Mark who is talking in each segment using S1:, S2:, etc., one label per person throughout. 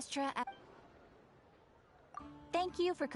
S1: Astra. Thank you for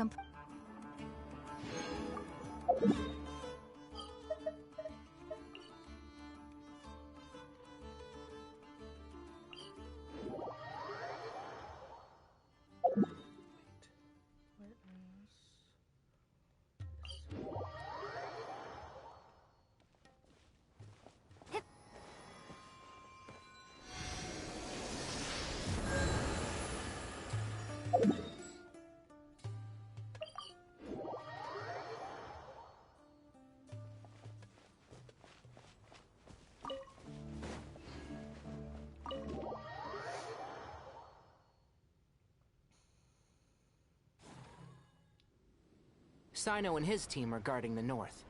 S2: Sino and his team are guarding the north.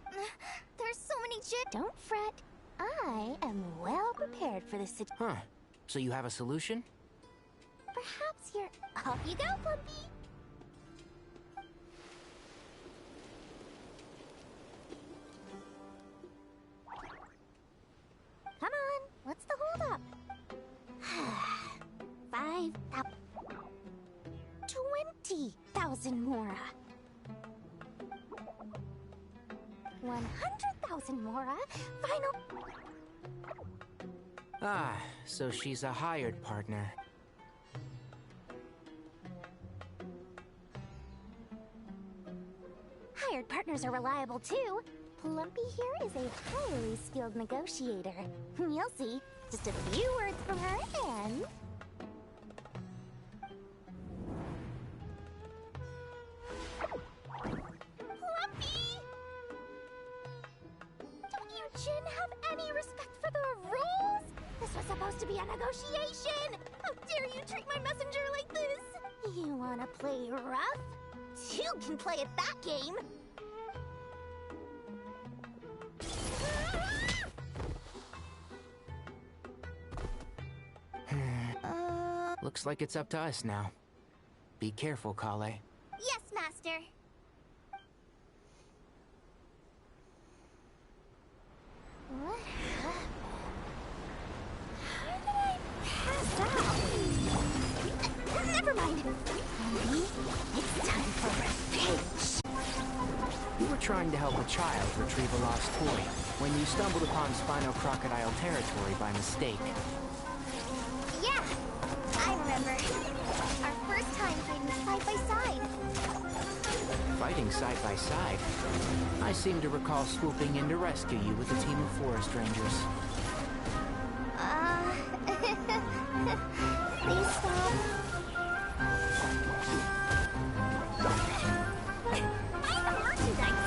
S3: There's so many Don't fret. I am well prepared for this situation.
S2: Huh. So you have a solution?
S3: Perhaps you're... Off you go, Plumpy! Come on, what's the holdup? 20,000 Mora. 100,000 Mora. Final...
S2: Ah, so she's a hired partner.
S3: Hired partners are reliable too. Plumpy here is a highly skilled negotiator. You'll see. Just a few words from her and... Plumpy! Don't you, Jin, have any respect for the rules? This was supposed to be a negotiation! How dare you treat my messenger like this? You wanna play rough? Two can play at that game!
S2: Looks like it's up to us now. Be careful, Kale.
S3: Yes, Master. What happened? How did I pass out? Never mind. It's time for revenge.
S2: You were trying to help a child retrieve a lost toy when you stumbled upon Spino Crocodile territory by mistake.
S3: Yeah, I remember. Our first time fighting side by side.
S2: Fighting side by side? I seem to recall swooping in to rescue you with a team of forest rangers.
S3: Please stop. I'm the merchandise.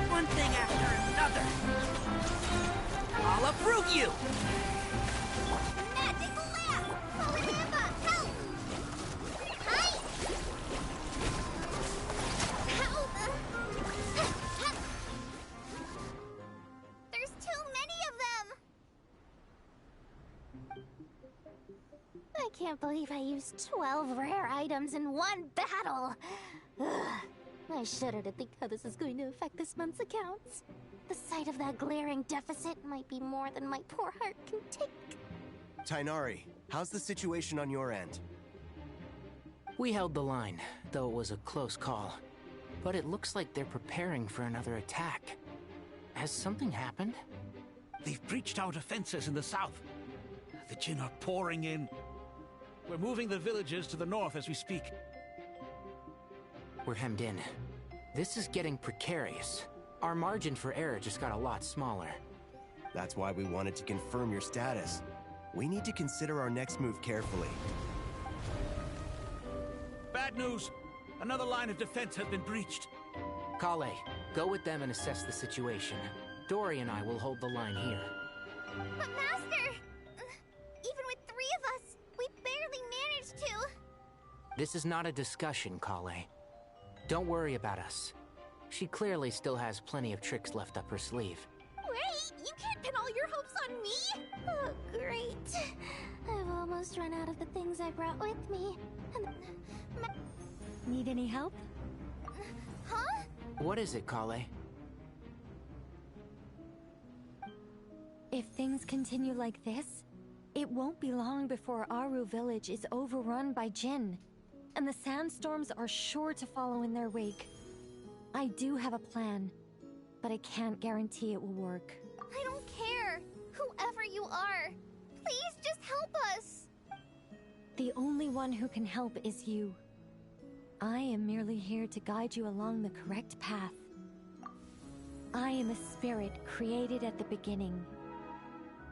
S4: One thing after another. I'll approve you!
S3: Magic lamp! Polymorpha, help! Hi! There's too many of them! I can't believe I used 12 rare items in one battle! Ugh. I shudder to think how this is going to affect this month's accounts. The sight of that glaring deficit might be more than my poor heart can take.
S5: Tighnari, how's the situation on your end?
S2: We held the line, though it was a close call. But it looks like they're preparing for another attack. Has something happened?
S4: They've breached our defenses in the south. The Jin are pouring in. We're moving the villages to the north as we speak.
S2: We're hemmed in. This is getting precarious. Our margin for error just got a lot smaller.
S5: That's why we wanted to confirm your status. We need to consider our next move carefully.
S4: Bad news! Another line of defense has been breached.
S2: Kale, go with them and assess the situation. Dory and I will hold the line here.
S3: But Master! Even with 3 of us, we barely managed to.
S2: This is not a discussion, Kale. Don't worry about us. She clearly still has plenty of tricks left up her sleeve.
S3: Wait! You can't pin all your hopes on me! Oh, great. I've almost run out of the things I brought with me.
S1: Need any help?
S3: Huh?
S2: What is it, Kale?
S3: If things continue like this, it won't be long before Aru village is overrun by Jinn, and the sandstorms are sure to follow in their wake. I do have a plan, but I can't guarantee it will work.
S1: I don't care, whoever you are. Please just help us.
S3: The only one who can help is you. I am merely here to guide you along the correct path. I am a spirit created at the beginning.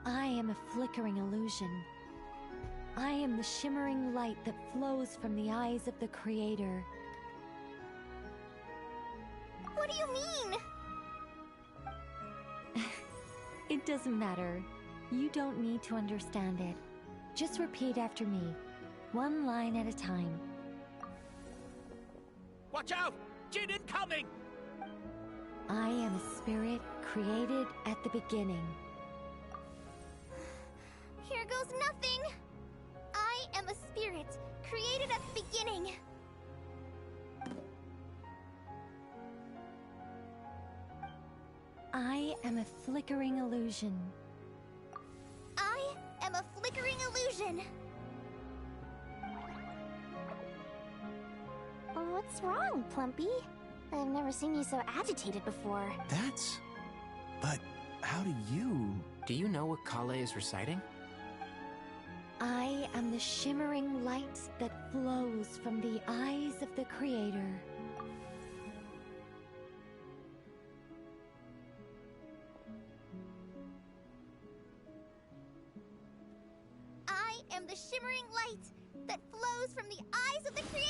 S3: I am a flickering illusion. I am the shimmering light that flows from the eyes of the Creator.
S1: What do you mean?
S3: It doesn't matter. You don't need to understand it. Just repeat after me, one line at a time.
S4: Watch out! Jinn incoming!
S3: I am a spirit created at the beginning.
S1: Here goes nothing. I am a spirit created at the beginning.
S3: I am a flickering illusion.
S1: I am a flickering illusion.
S3: What's wrong, Plumpy? I've never seen you so agitated before.
S5: But how do you...
S2: Do you know what Kale is reciting?
S3: I am the shimmering light that flows from the eyes of the Creator.
S1: I am the shimmering light that flows from the eyes of the Creator.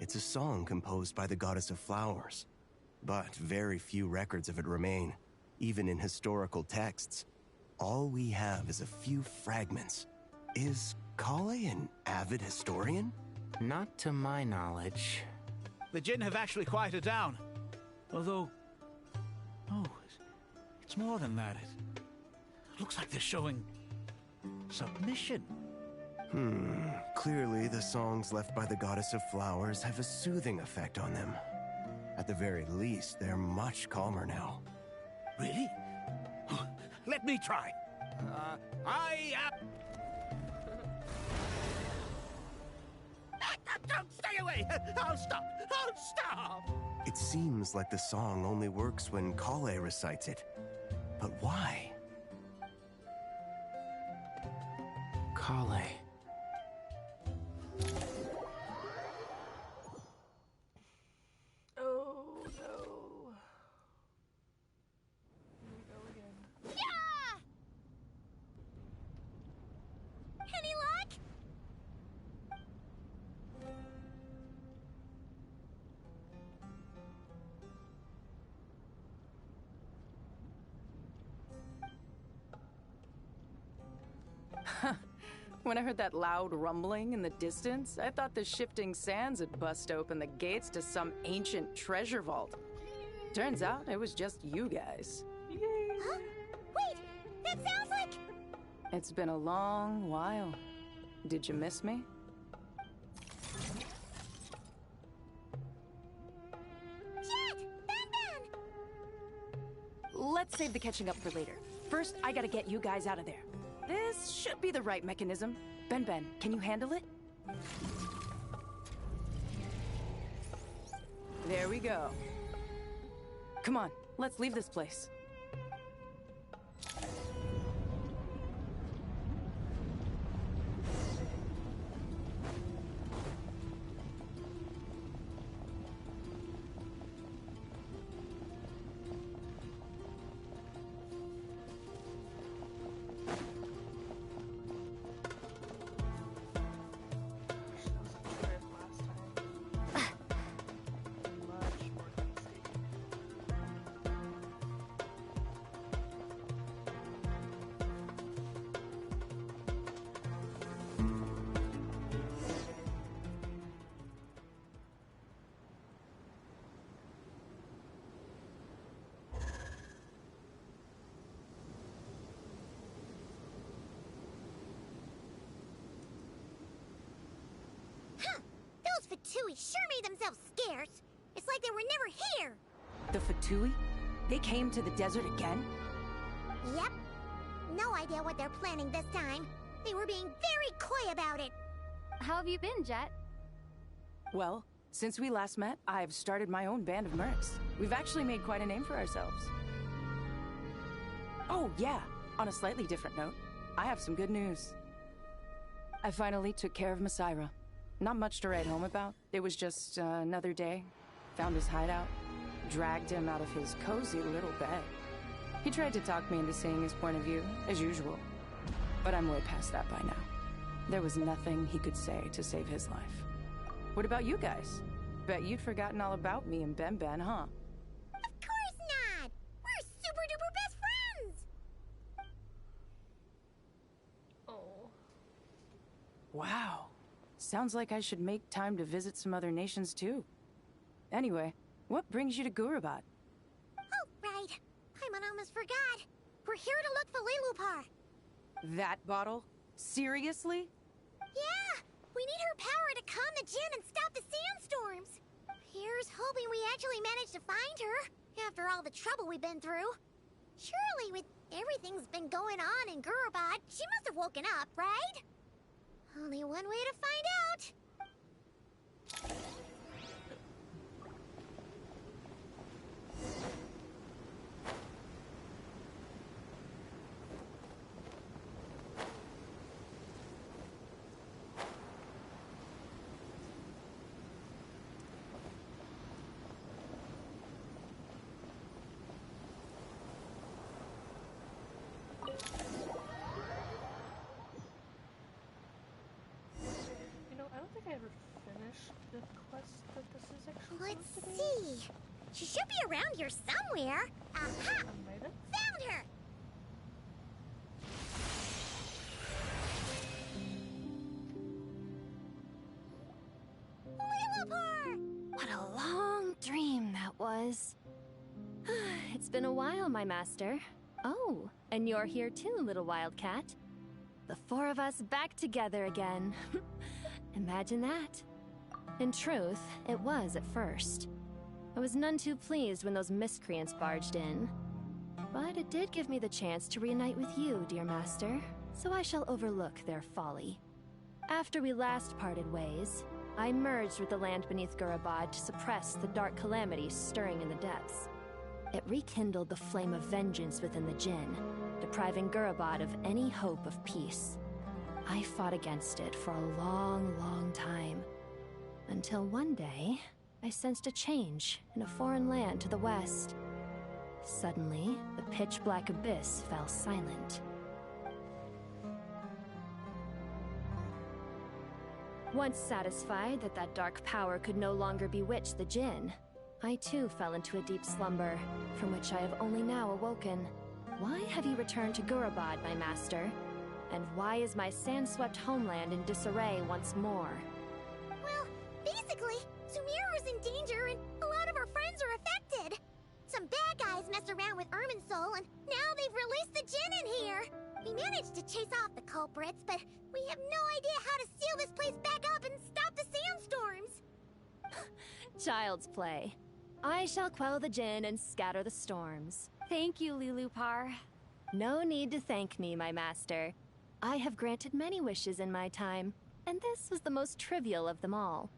S5: It's a song composed by the goddess of flowers. But very few records of it remain, even in historical texts. All we have is a few fragments. Is Kale an avid historian?
S2: Not to my knowledge.
S4: The Jinn have actually quieted down. Although... Oh, it's more than that. It looks like they're showing... submission.
S5: Clearly the songs left by the goddess of flowers have a soothing effect on them. At the very least, they're much calmer now.
S4: Really? Let me try. I am... Don't stay away! I'll stop! I'll stop!
S5: It seems like the song only works when Kale recites it. But why?
S2: Kale.
S6: Oh no. Here we go again.
S1: Yeah! Any luck?
S6: When I heard that loud rumbling in the distance, I thought the shifting sands had bust open the gates to some ancient treasure vault. Turns out it was just you guys. Yay!
S1: Huh? Wait! That sounds like...
S6: It's been a long while. Did you miss me?
S1: Jet! Ben!
S6: Let's save the catching up for later. First, I gotta get you guys out of there. This should be the right mechanism. Ben, can you handle it? There we go. Come on, let's leave this place.
S1: Fatui sure made themselves scarce. It's like they were never here.
S6: The Fatui? They came to the desert again?
S1: Yep. No idea what they're planning this time. They were being very coy about it.
S3: How have you been, Jet?
S6: Well, since we last met, I've started my own band of mercs. We've actually made quite a name for ourselves. Oh, yeah. On a slightly different note, I have some good news. I finally took care of Masaira. Not much to write home about. It was just another day. Found his hideout. Dragged him out of his cozy little bed. He tried to talk me into seeing his point of view, as usual. But I'm way past that by now. There was nothing he could say to save his life. What about you guys? Bet you'd forgotten all about me and Ben, huh?
S1: Of course not! We're super duper best friends!
S3: Oh.
S6: Wow. Sounds like I should make time to visit some other nations too. Anyway, what brings you to Gurabat?
S1: Oh, right. I almost forgot. We're here to look for Lilupar.
S6: That bottle? Seriously?
S1: Yeah! We need her power to calm the Jinn and stop the sandstorms. Here's hoping we actually manage to find her, after all the trouble we've been through. Surely, with everything's been going on in Gurubad, she must have woken up, right? Only one way to find out.
S7: I don't think I ever finished the quest that this is actually
S1: Let's
S7: supposed to be.
S1: see. She should be around here somewhere. Aha!
S7: Maybe?
S1: Found her! Lilupar!
S3: What a long dream that was. It's been a while, my master. Oh, and you're here too, little wildcat. The four of us back together again. Imagine that. In truth, it was at first. I was none too pleased when those miscreants barged in. But it did give me the chance to reunite with you, dear master, so I shall overlook their folly. After we last parted ways, I merged with the land beneath Gurubad to suppress the dark calamities stirring in the depths. It rekindled the flame of vengeance within the Jinn, depriving Gurubad of any hope of peace. I fought against it for a long, long time. Until one day, I sensed a change in a foreign land to the west. Suddenly, the pitch-black abyss fell silent. Once satisfied that that dark power could no longer bewitch the Jinn, I too fell into a deep slumber, from which I have only now awoken. Why have you returned to Gurubad, my master? And why is my sand-swept homeland in disarray once more?
S1: Well, basically, Sumeru is in danger and a lot of our friends are affected. Some bad guys messed around with Irminsul and now they've released the Jinn in here. We managed to chase off the culprits, but we have no idea how to seal this place back up and stop the sandstorms.
S3: Child's play. I shall quell the Jinn and scatter the storms. Thank you, Lilupar. No need to thank me, my master. I have granted many wishes in my time, and this was the most trivial of them all.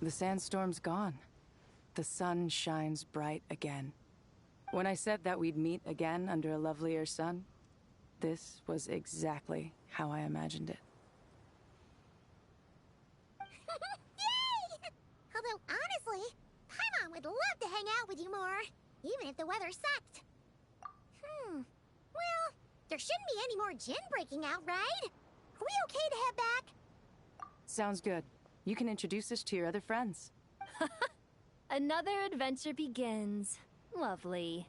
S6: The sandstorm's gone. The sun shines bright again. When I said that we'd meet again under a lovelier sun, this was exactly how I imagined it.
S1: Yay! Although, honestly, Paimon would love to hang out with you more, even if the weather sucked. Well, there shouldn't be any more Jinn breaking out, right? Are we okay to head back?
S6: Sounds good. You can introduce us to your other friends.
S3: Another adventure begins. Lovely.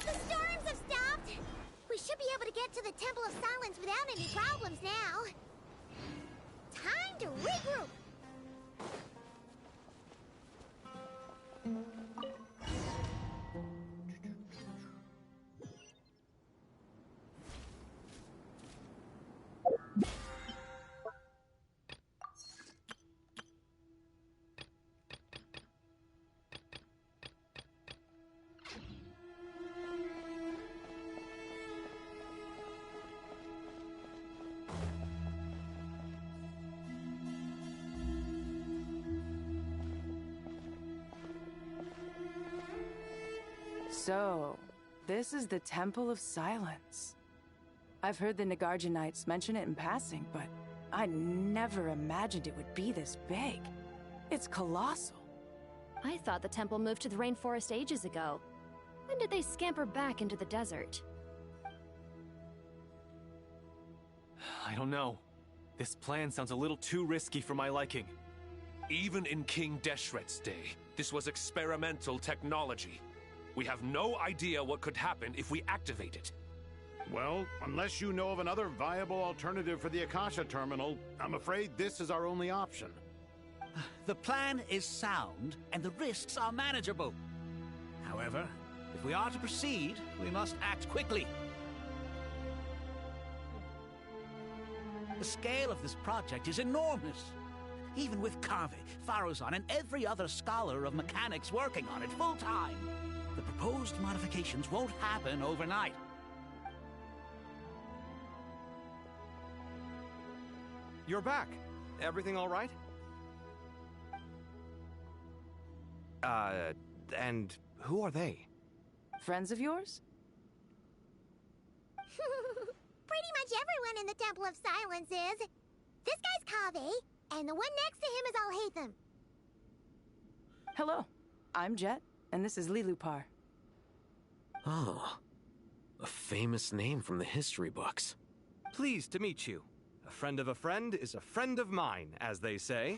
S1: The storms have stopped! We should be able to get to the Temple of Silence without any problems now. to regroup!
S6: So, this is the Temple of Silence. I've heard the Nagarjanites mention it in passing, but I never imagined it would be this big. It's colossal.
S8: I thought the temple moved to the rainforest ages ago. When did they scamper back into the desert?
S9: I don't know. This plan sounds a little too risky for my liking.
S10: Even in King Deshret's day, this was experimental technology. We have no idea what could happen if we activate it.
S11: Well, unless you know of another viable alternative for the Akasha terminal, I'm afraid this is our only option.
S4: The plan is sound, and the risks are manageable. However, if we are to proceed, we must act quickly. The scale of this project is enormous. Even with Kave, Faruzan, and every other scholar of mechanics working on it full-time, the proposed modifications won't happen overnight.
S9: You're back. Everything all right? And who are they?
S6: Friends of yours?
S1: Pretty much everyone in the Temple of Silence is. This guy's Kave, and the one next to him is Alhaitham.
S6: Hello, I'm Jet, and this is Lilupar.
S12: Oh, a famous name from the history books.
S9: Pleased to meet you. A friend of a friend is a friend of mine, as they say.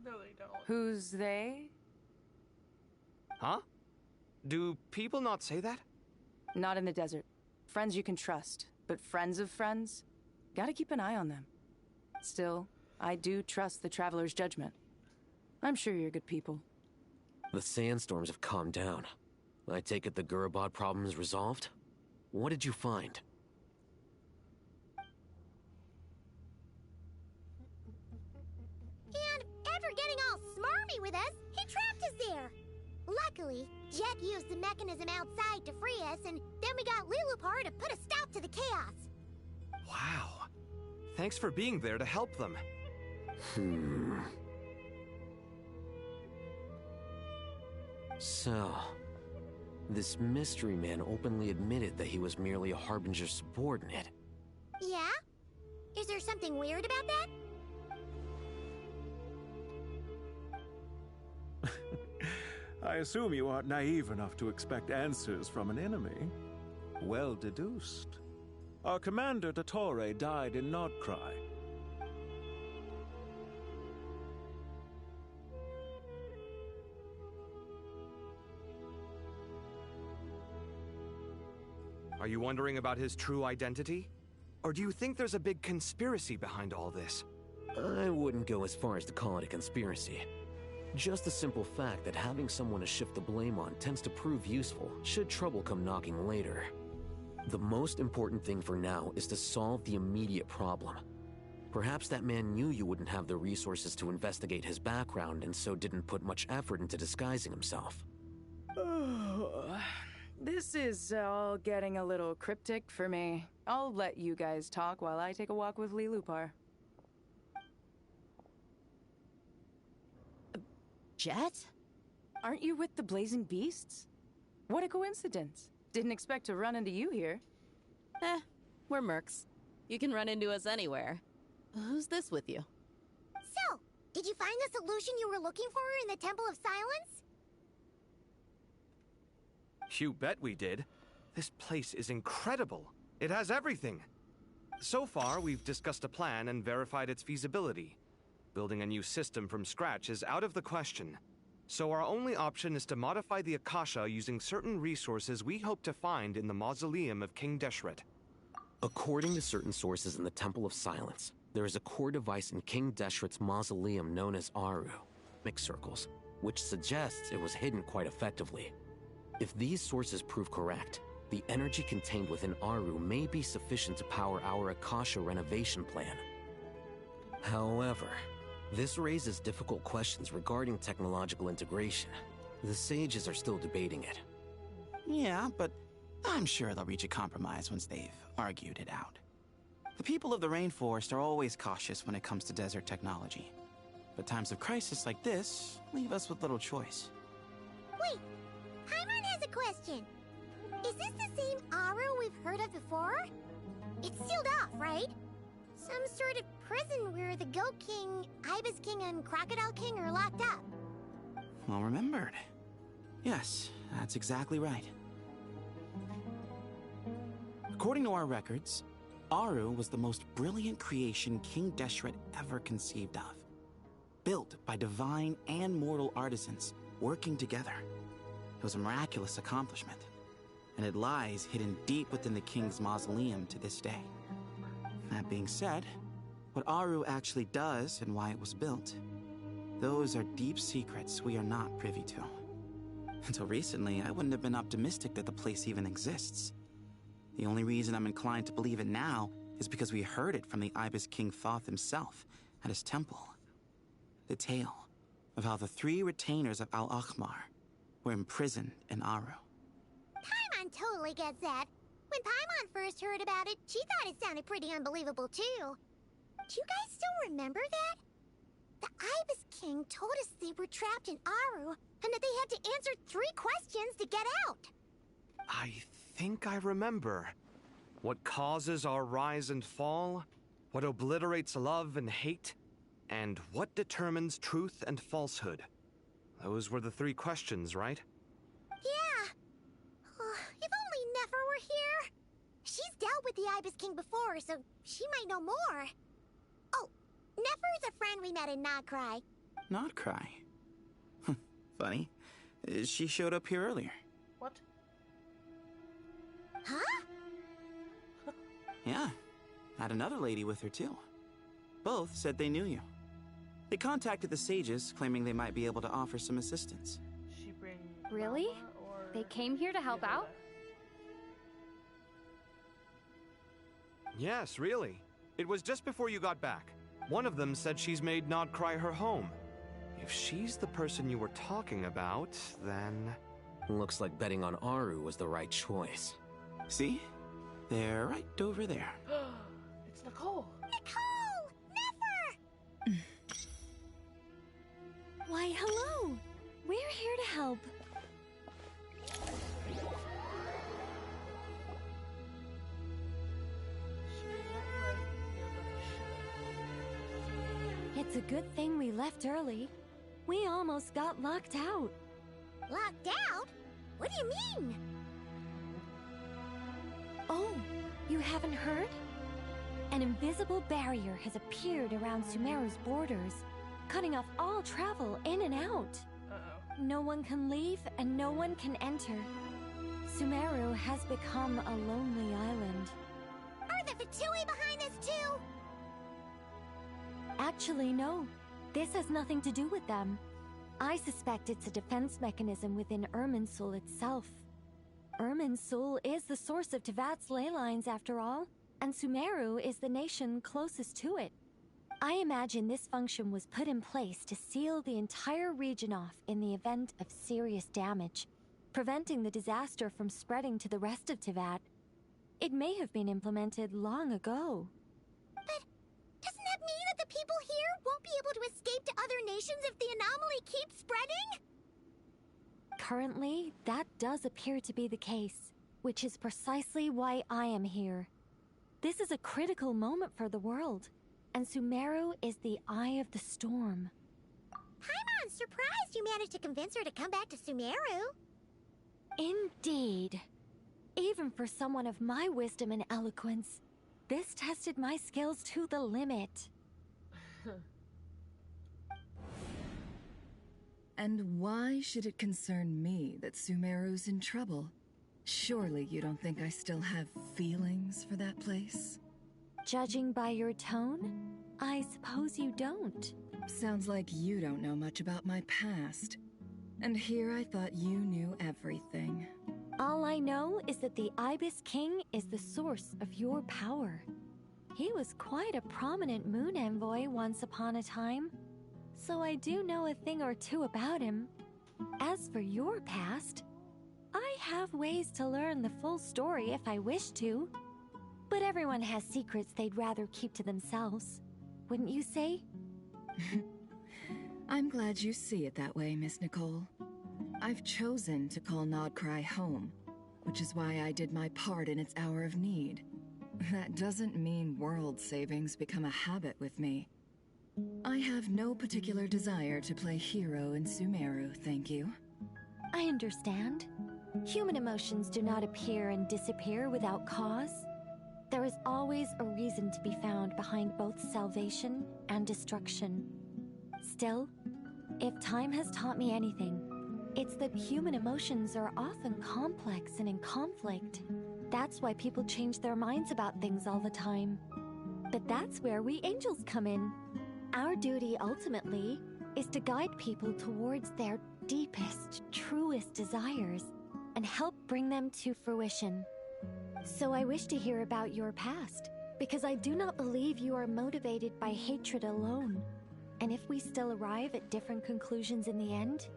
S7: No, they don't.
S6: Who's they?
S9: Huh? Do people not say that?
S6: Not in the desert. Friends you can trust, but friends of friends? Gotta keep an eye on them. Still, I do trust the Traveler's judgment. I'm sure you're good people.
S12: The sandstorms have calmed down. I take it the Gurabad problem is resolved? What did you find?
S1: And after getting all smarmy with us, he trapped us there. Luckily, Jet used the mechanism outside to free us, and then we got Lilupar to put a stop to the chaos.
S9: Wow. Thanks for being there to help them.
S12: So, this mystery man openly admitted that he was merely a Harbinger subordinate.
S1: Yeah? Is there something weird about that?
S13: I assume you aren't naive enough to expect answers from an enemy. Well deduced. Our commander, Dottore, died in Nordkrai.
S9: Are you wondering about his true identity? Or do you think there's a big conspiracy behind all this?
S12: I wouldn't go as far as to call it a conspiracy. Just the simple fact that having someone to shift the blame on tends to prove useful should trouble come knocking later. The most important thing for now is to solve the immediate problem. Perhaps that man knew you wouldn't have the resources to investigate his background and so didn't put much effort into disguising himself.
S6: This is all getting a little cryptic for me. I'll let you guys talk while I take a walk with Lilupar.
S8: Jet?
S6: Aren't you with the Blazing Beasts? What a coincidence. Didn't expect to run into you here.
S8: We're mercs. You can run into us anywhere. Who's this with you?
S1: So, did you find the solution you were looking for in the Temple of Silence?
S9: You bet we did. This place is incredible. It has everything. So far, we've discussed a plan and verified its feasibility. Building a new system from scratch is out of the question. So our only option is to modify the Akasha using certain resources we hope to find in the mausoleum of King Deshret.
S12: According to certain sources in the Temple of Silence, There is a core device in King Deshret's mausoleum known as Aru, mixed circles, which suggests it was hidden quite effectively. If these sources prove correct, the energy contained within Aru may be sufficient to power our Akasha renovation plan. However, this raises difficult questions regarding technological integration. The sages are still debating it.
S14: Yeah, but I'm sure they'll reach a compromise once they've argued it out. The people of the rainforest are always cautious when it comes to desert technology. But times of crisis like this leave us with little choice.
S1: Wait, Paimon has a question. Is this the same Aru we've heard of before? It's sealed off, right? Some sort of prison where the Goat King, Ibis King, and Crocodile King are locked up.
S14: Well remembered. Yes, that's exactly right. According to our records, Aru was the most brilliant creation King Deshret ever conceived of. Built by divine and mortal artisans working together. It was a miraculous accomplishment, and it lies hidden deep within the king's mausoleum to this day. That being said, what Aru actually does and why it was built, those are deep secrets we are not privy to. Until recently, I wouldn't have been optimistic that the place even exists. The only reason I'm inclined to believe it now is because we heard it from the Ibis King Thoth himself at his temple. The tale of how the 3 retainers of Al-Akhmar were imprisoned in Aru.
S1: Paimon totally gets that. When Paimon first heard about it, she thought it sounded pretty unbelievable too. Do you guys still remember that? The Ibis King told us they were trapped in Aru and that they had to answer 3 questions to get out.
S9: I think I remember. What causes our rise and fall? What obliterates love and hate? And what determines truth and falsehood? Those were the 3 questions, right?
S1: Yeah. If only Nefer were here. She's dealt with the Ibis King before, so she might know more. Oh, Nefer's a friend we met in Notcry.
S14: Notcry? Funny. She showed up here earlier.
S7: What?
S1: Huh?
S14: Yeah. Had another lady with her, too. Both said they knew you. They contacted the sages, claiming they might be able to offer some assistance.
S7: She bring
S8: Really?
S7: Mama, or
S8: They came here to help out?
S9: Yes, really. It was just before you got back. One of them said she's made Notcry her home. If she's the person you were talking about, then...
S12: Looks like betting on Aru was the right choice.
S14: See? They're right over there.
S7: It's Nicole!
S1: Nicole! Nefer!
S3: Why, hello! We're here to help. It's a good thing we left early. We almost got locked out.
S1: Locked out? What do you mean?
S3: Oh, you haven't heard? An invisible barrier has appeared around Sumeru's borders, cutting off all travel in and out. No one can leave and no one can enter. Sumeru has become a lonely island.
S1: Are the Fatui behind this too?
S3: Actually, no. This has nothing to do with them. I suspect it's a defense mechanism within Irminsul itself. Irminsul is the source of Tevat's ley lines, after all, and Sumeru is the nation closest to it. I imagine this function was put in place to seal the entire region off in the event of serious damage, preventing the disaster from spreading to the rest of Tevat. It may have been implemented long ago.
S1: But doesn't that mean that the people here won't be able to escape to other nations if the anomaly keeps spreading?
S3: Currently, that does appear to be the case, which is precisely why I am here. This is a critical moment for the world, and Sumeru is the eye of the storm.
S1: Paimon's surprised you managed to convince her to come back to Sumeru.
S3: Indeed. Even for someone of my wisdom and eloquence, this tested my skills to the limit.
S15: And why should it concern me that Sumeru's in trouble? Surely you don't think I still have feelings for that place?
S8: Judging by your tone, I suppose you don't.
S15: Sounds like you don't know much about my past. And here I thought you knew everything.
S8: All I know is that the Ibis King is the source of your power. He was quite a prominent moon envoy once upon a time, so I do know a thing or two about him. As for your past, I have ways to learn the full story if I wish to. But everyone has secrets they'd rather keep to themselves, wouldn't you say?
S15: I'm glad you see it that way, Miss Nicole. I've chosen to call Nodcry home, which is why I did my part in its hour of need. That doesn't mean world savings become a habit with me. I have no particular desire to play hero in Sumeru, thank you.
S8: I understand. Human emotions do not appear and disappear without cause. There is always a reason to be found behind both salvation and destruction. Still, if time has taught me anything, it's that human emotions are often complex and in conflict. That's why people change their minds about things all the time. But that's where we angels come in. Our duty, ultimately, is to guide people towards their deepest, truest desires and help bring them to fruition. So I wish to hear about your past, because I do not believe you are motivated by hatred alone. And if we still arrive at different conclusions in the end,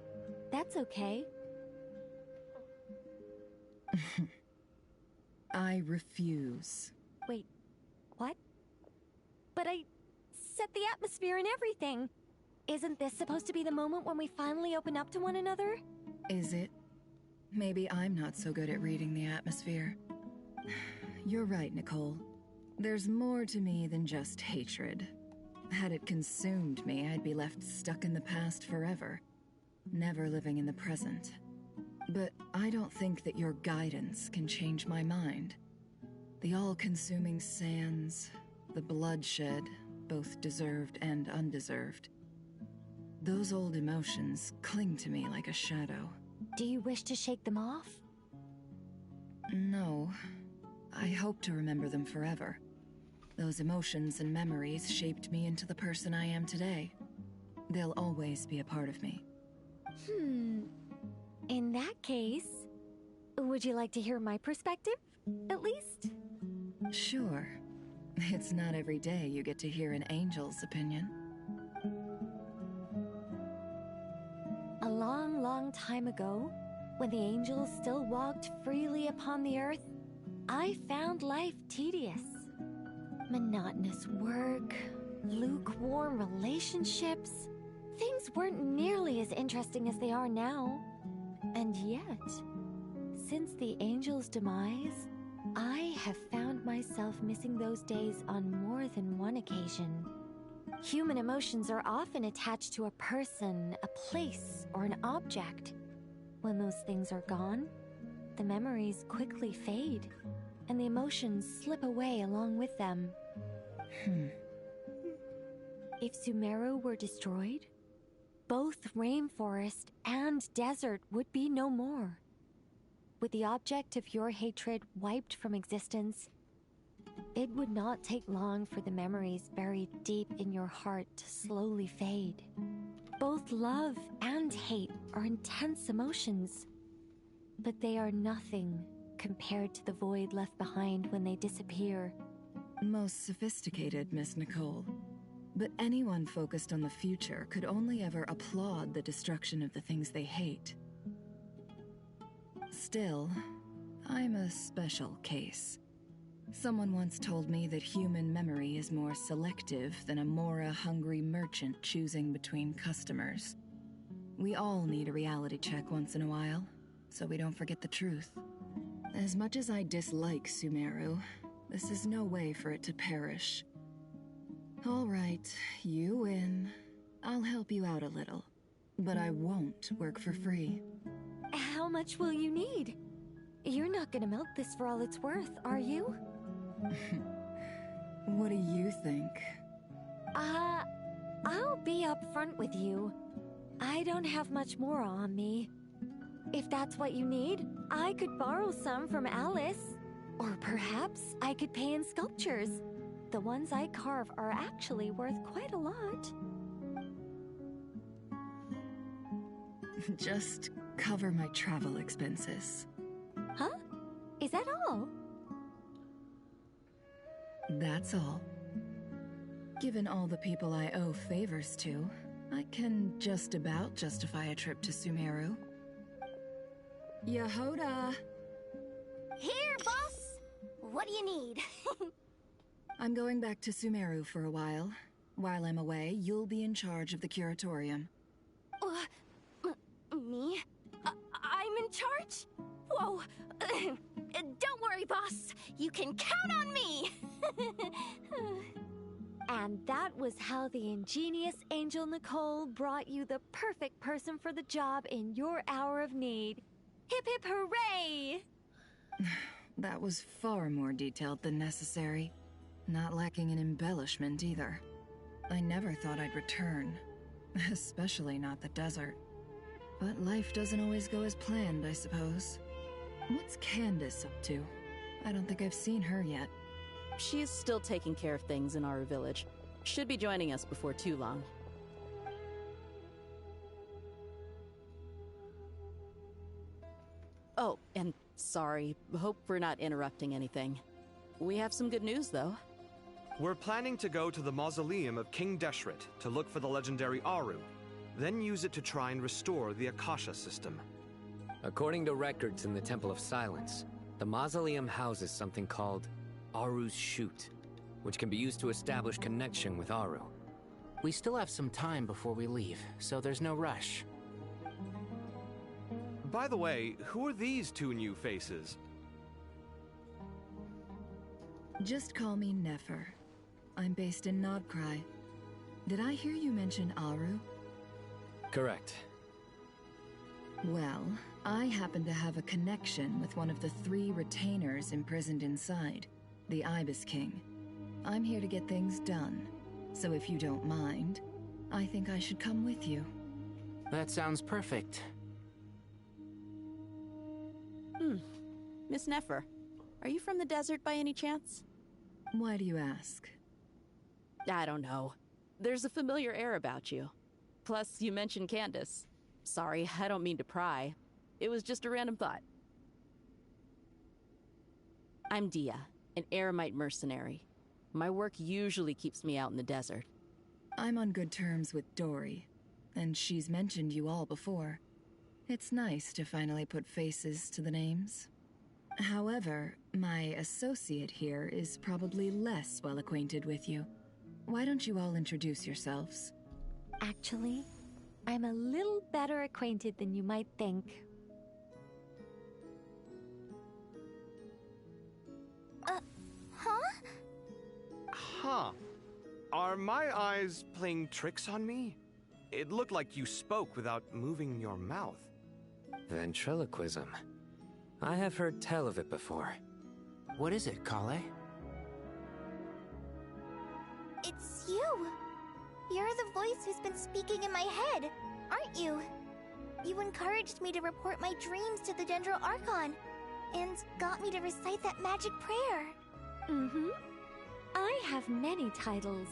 S8: that's okay.
S15: I refuse.
S8: Wait, what? But I set the atmosphere and everything. Isn't this supposed to be the moment when we finally open up to one another?
S15: Is it? Maybe I'm not so good at reading the atmosphere. You're right, Nicole. There's more to me than just hatred. Had it consumed me, I'd be left stuck in the past forever, never living in the present. But I don't think that your guidance can change my mind. The all-consuming sands, the bloodshed, both deserved and undeserved. Those old emotions cling to me like a shadow.
S8: Do you wish to shake them off?
S15: No. I hope to remember them forever. Those emotions and memories shaped me into the person I am today. They'll always be a part of me.
S8: In that case, would you like to hear my perspective, at least?
S15: Sure. It's not every day you get to hear an angel's opinion.
S8: A long, long time ago, when the angels still walked freely upon the earth, I found life tedious. Monotonous work, lukewarm relationships. Things weren't nearly as interesting as they are now. And yet, since the angels' demise, I have found myself missing those days on more than one occasion. Human emotions are often attached to a person, a place, or an object. When those things are gone, the memories quickly fade, and the emotions slip away along with them. If Sumeru were destroyed, both rainforest and desert would be no more. With the object of your hatred wiped from existence, it would not take long for the memories buried deep in your heart to slowly fade. Both love and hate are intense emotions, but they are nothing compared to the void left behind when they disappear.
S15: Most sophisticated, Miss Nicole. But anyone focused on the future could only ever applaud the destruction of the things they hate. Still, I'm a special case. Someone once told me that human memory is more selective than a Mora-hungry merchant choosing between customers. We all need a reality check once in a while, so we don't forget the truth. As much as I dislike Sumeru, this is no way for it to perish. All right, you win. I'll help you out a little, but I won't work for free.
S8: How much will you need? You're not gonna milk this for all it's worth, are you?
S15: What do you think?
S8: I'll be upfront with you. I don't have much more on me. If that's what you need, I could borrow some from Alice. Or perhaps I could pay in sculptures. The ones I carve are actually worth quite a lot.
S15: Just cover my travel expenses.
S8: Huh? Is that all?
S15: That's all. Given all the people I owe favors to, I can just about justify a trip to Sumeru. Yehoda!
S1: Here, boss! What do you need?
S15: I'm going back to Sumeru for a while. While I'm away, you'll be in charge of the curatorium.
S3: Me? I'm in charge? Whoa! Don't worry, boss. You can count on me!
S8: And that was how the ingenious Angel Nicole brought you the perfect person for the job in your hour of need. Hip hip hooray!
S15: That was far more detailed than necessary. Not lacking in embellishment either. I never thought I'd return. Especially not the desert. But life doesn't always go as planned, I suppose. What's Candace up to? I don't think I've seen her yet.
S16: She is still taking care of things in our village. Should be joining us before too long. Oh, and sorry. Hope we're not interrupting anything. We have some good news, though.
S9: We're planning to go to the mausoleum of King Deshret to look for the legendary Aru, then use it to try and restore the Akasha system.
S17: According to records in the Temple of Silence, the mausoleum houses something called Aru's Chute, which can be used to establish connection with Aru.
S2: We still have some time before we leave, so there's no rush.
S9: By the way, who are these two new faces?
S15: Just call me Nefer. I'm based in Nodcry. Did I hear you mention Aru?
S17: Correct.
S15: Well, I happen to have a connection with one of the 3 retainers imprisoned inside, the Ibis King. I'm here to get things done, so if you don't mind, I think I should come with you.
S2: That sounds perfect.
S16: Miss Nefer, are you from the desert by any chance?
S15: Why do you ask?
S16: I don't know. There's a familiar air about you. Plus, you mentioned Candace. Sorry, I don't mean to pry. It was just a random thought. I'm Dia, an Eremite mercenary. My work usually keeps me out in the desert.
S15: I'm on good terms with Dory, and she's mentioned you all before. It's nice to finally put faces to the names. However, my associate here is probably less well acquainted with you. Why don't you all introduce yourselves?
S8: Actually, I'm a little better acquainted than you might think.
S9: Huh. Are my eyes playing tricks on me? It looked like you spoke without moving your mouth.
S17: Ventriloquism. I have heard tell of it before.
S2: What is it, Kale?
S1: It's you! You're the voice who's been speaking in my head, aren't you? You encouraged me to report my dreams to the Dendro Archon, and got me to recite that magic prayer.
S8: Mm-hmm. I have many titles,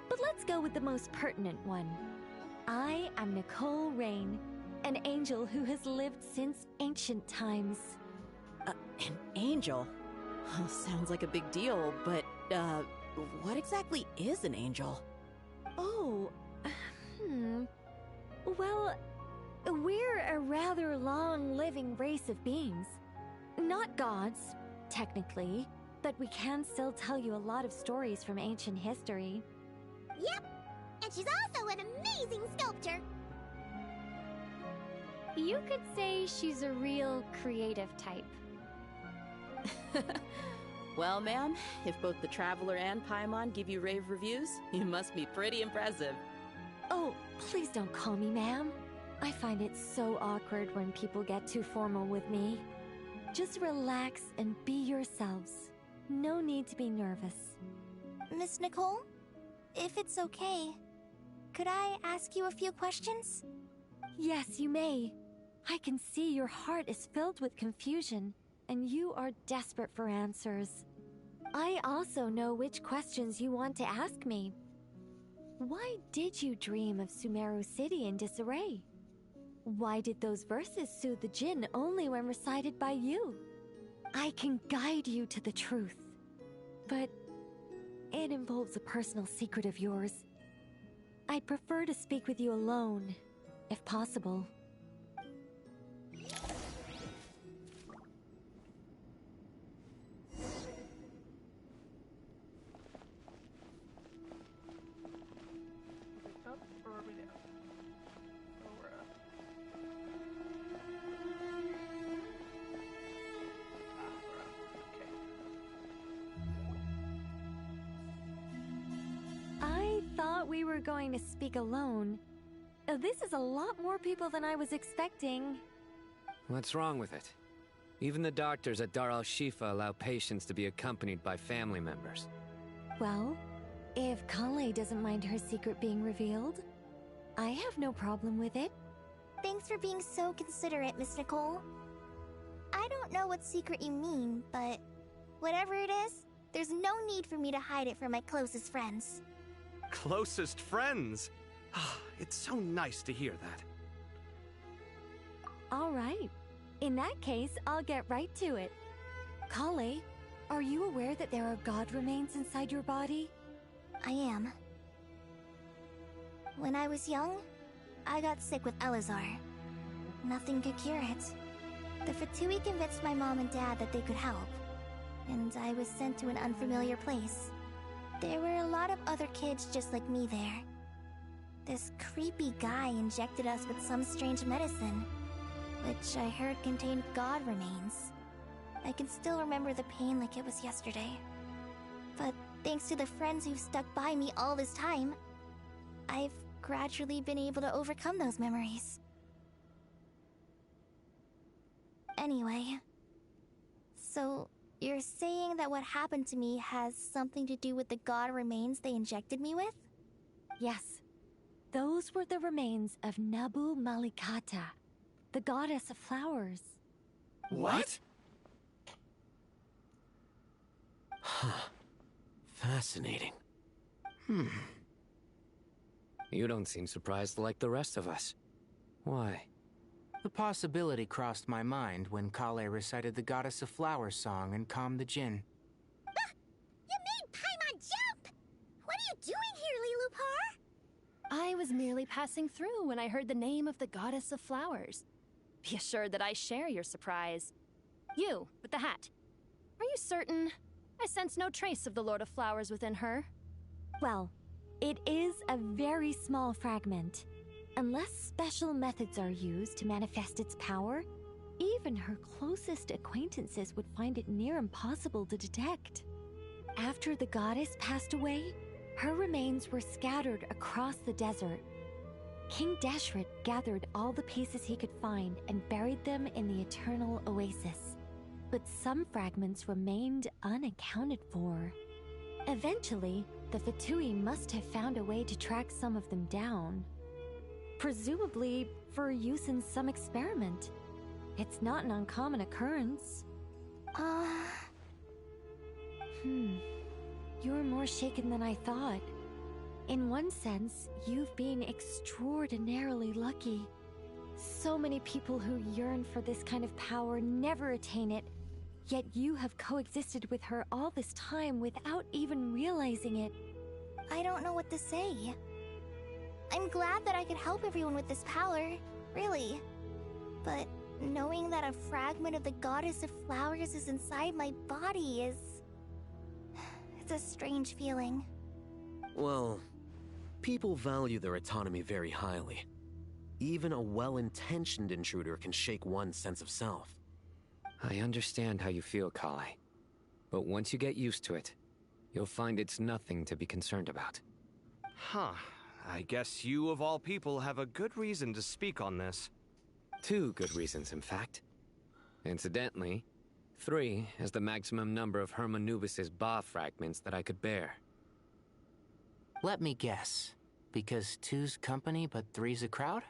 S8: but let's go with the most pertinent one. I am Nicole Rain, an angel who has lived since ancient times.
S16: An angel? Sounds like a big deal, but, what exactly is an angel?
S8: Oh, Well, we're a rather long-living race of beings. Not gods, technically, but we can still tell you a lot of stories from ancient history.
S1: Yep, and she's also an amazing sculptor.
S18: You could say she's a real creative type.
S16: Well, ma'am, if both the Traveler and Paimon give you rave reviews, you must be pretty impressive.
S8: Oh, please don't call me ma'am. I find it so awkward when people get too formal with me. Just relax and be yourselves. No need to be nervous.
S1: Miss Nicole, if it's okay, could I ask you a few questions?
S8: Yes, you may. I can see your heart is filled with confusion, and you are desperate for answers. I also know which questions you want to ask me. Why did you dream of Sumeru City in disarray? Why did those verses soothe the Jinn only when recited by you? I can guide you to the truth, but it involves a personal secret of yours. I'd prefer to speak with you alone, if possible.
S7: Up or are we down? Oh, we're up. Ah, we're up. Okay.
S8: I thought we were going to speak alone. This is a lot more people than I was expecting.
S17: What's wrong with it? Even the doctors at Dar al-Shifa allow patients to be accompanied by family members.
S8: Well, if Kale doesn't mind her secret being revealed, I have no problem with it.
S1: Thanks for being so considerate, Miss Nicole. I don't know what secret you mean, but whatever it is, there's no need for me to hide it from my closest friends.
S9: Closest friends? It's so nice to hear that.
S8: All right. In that case, I'll get right to it. Kale, are you aware that there are god remains inside your body?
S1: I am. When I was young, I got sick with Elazar. Nothing could cure it. The Fatui convinced my mom and dad that they could help, and I was sent to an unfamiliar place. There were a lot of other kids just like me there. This creepy guy injected us with some strange medicine, which I heard contained god remains. I can still remember the pain like it was yesterday. But thanks to the friends who've stuck by me all this time, I've gradually been able to overcome those memories. Anyway, so you're saying that what happened to me has something to do with the god remains they injected me with?
S8: Yes. Those were the remains of Nabu Malikata, the goddess of flowers.
S12: What? Huh. Fascinating.
S17: You don't seem surprised like the rest of us. Why?
S2: The possibility crossed my mind when Kale recited the Goddess of Flowers song and calmed the Jinn.
S1: You made Paimon jump! What are you doing here, Lilupar?
S18: I was merely passing through when I heard the name of the Goddess of Flowers. Be assured that I share your surprise. You, with the hat. Are you certain? I sense no trace of the Lord of Flowers within her.
S8: Well, it is a very small fragment. Unless special methods are used to manifest its power, even her closest acquaintances would find it near impossible to detect. After the goddess passed away, her remains were scattered across the desert. King Deshret gathered all the pieces he could find and buried them in the Eternal Oasis. But some fragments remained unaccounted for. Eventually, the Fatui must have found a way to track some of them down. Presumably for use in some experiment. It's not an uncommon occurrence. You're more shaken than I thought. In one sense, you've been extraordinarily lucky. So many people who yearn for this kind of power never attain it, yet you have coexisted with her all this time without even realizing it.
S1: I don't know what to say. I'm glad that I could help everyone with this power, really. But knowing that a fragment of the Goddess of Flowers is inside my body is... it's a strange feeling.
S12: Well, people value their autonomy very highly. Even a well-intentioned intruder can shake one's sense of self.
S17: I understand how you feel, Kale. But once you get used to it, you'll find it's nothing to be concerned about.
S9: Huh. I guess you, of all people, have a good reason to speak on this.
S17: 2 good reasons, in fact. Incidentally, 3 is the maximum number of Hermanubis' Ba fragments that I could bear.
S2: Let me guess. Because 2's company, but 3's a crowd?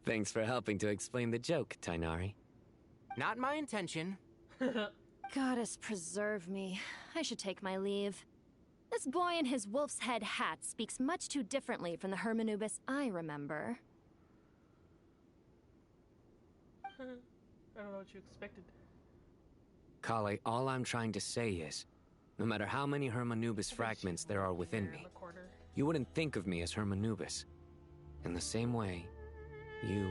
S17: Thanks for helping to explain the joke, Tainari.
S2: Not my intention.
S18: Goddess preserve me. I should take my leave. This boy in his wolf's head hat speaks much too differently from the Hermanubis I remember.
S7: I don't know what you expected.
S17: Kale, all I'm trying to say is, no matter how many Hermanubis fragments there are within me, you wouldn't think of me as Hermanubis. In the same way, you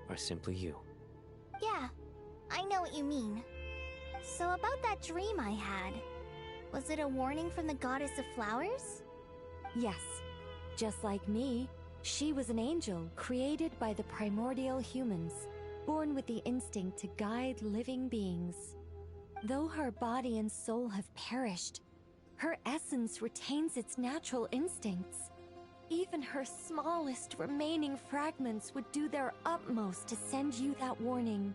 S17: are simply you.
S1: Yeah, I know what you mean. So about that dream I had, was it a warning from the Goddess of Flowers?
S8: Yes. Just like me, she was an angel created by the primordial humans, born with the instinct to guide living beings. Though her body and soul have perished, her essence retains its natural instincts. Even her smallest remaining fragments would do their utmost to send you that warning.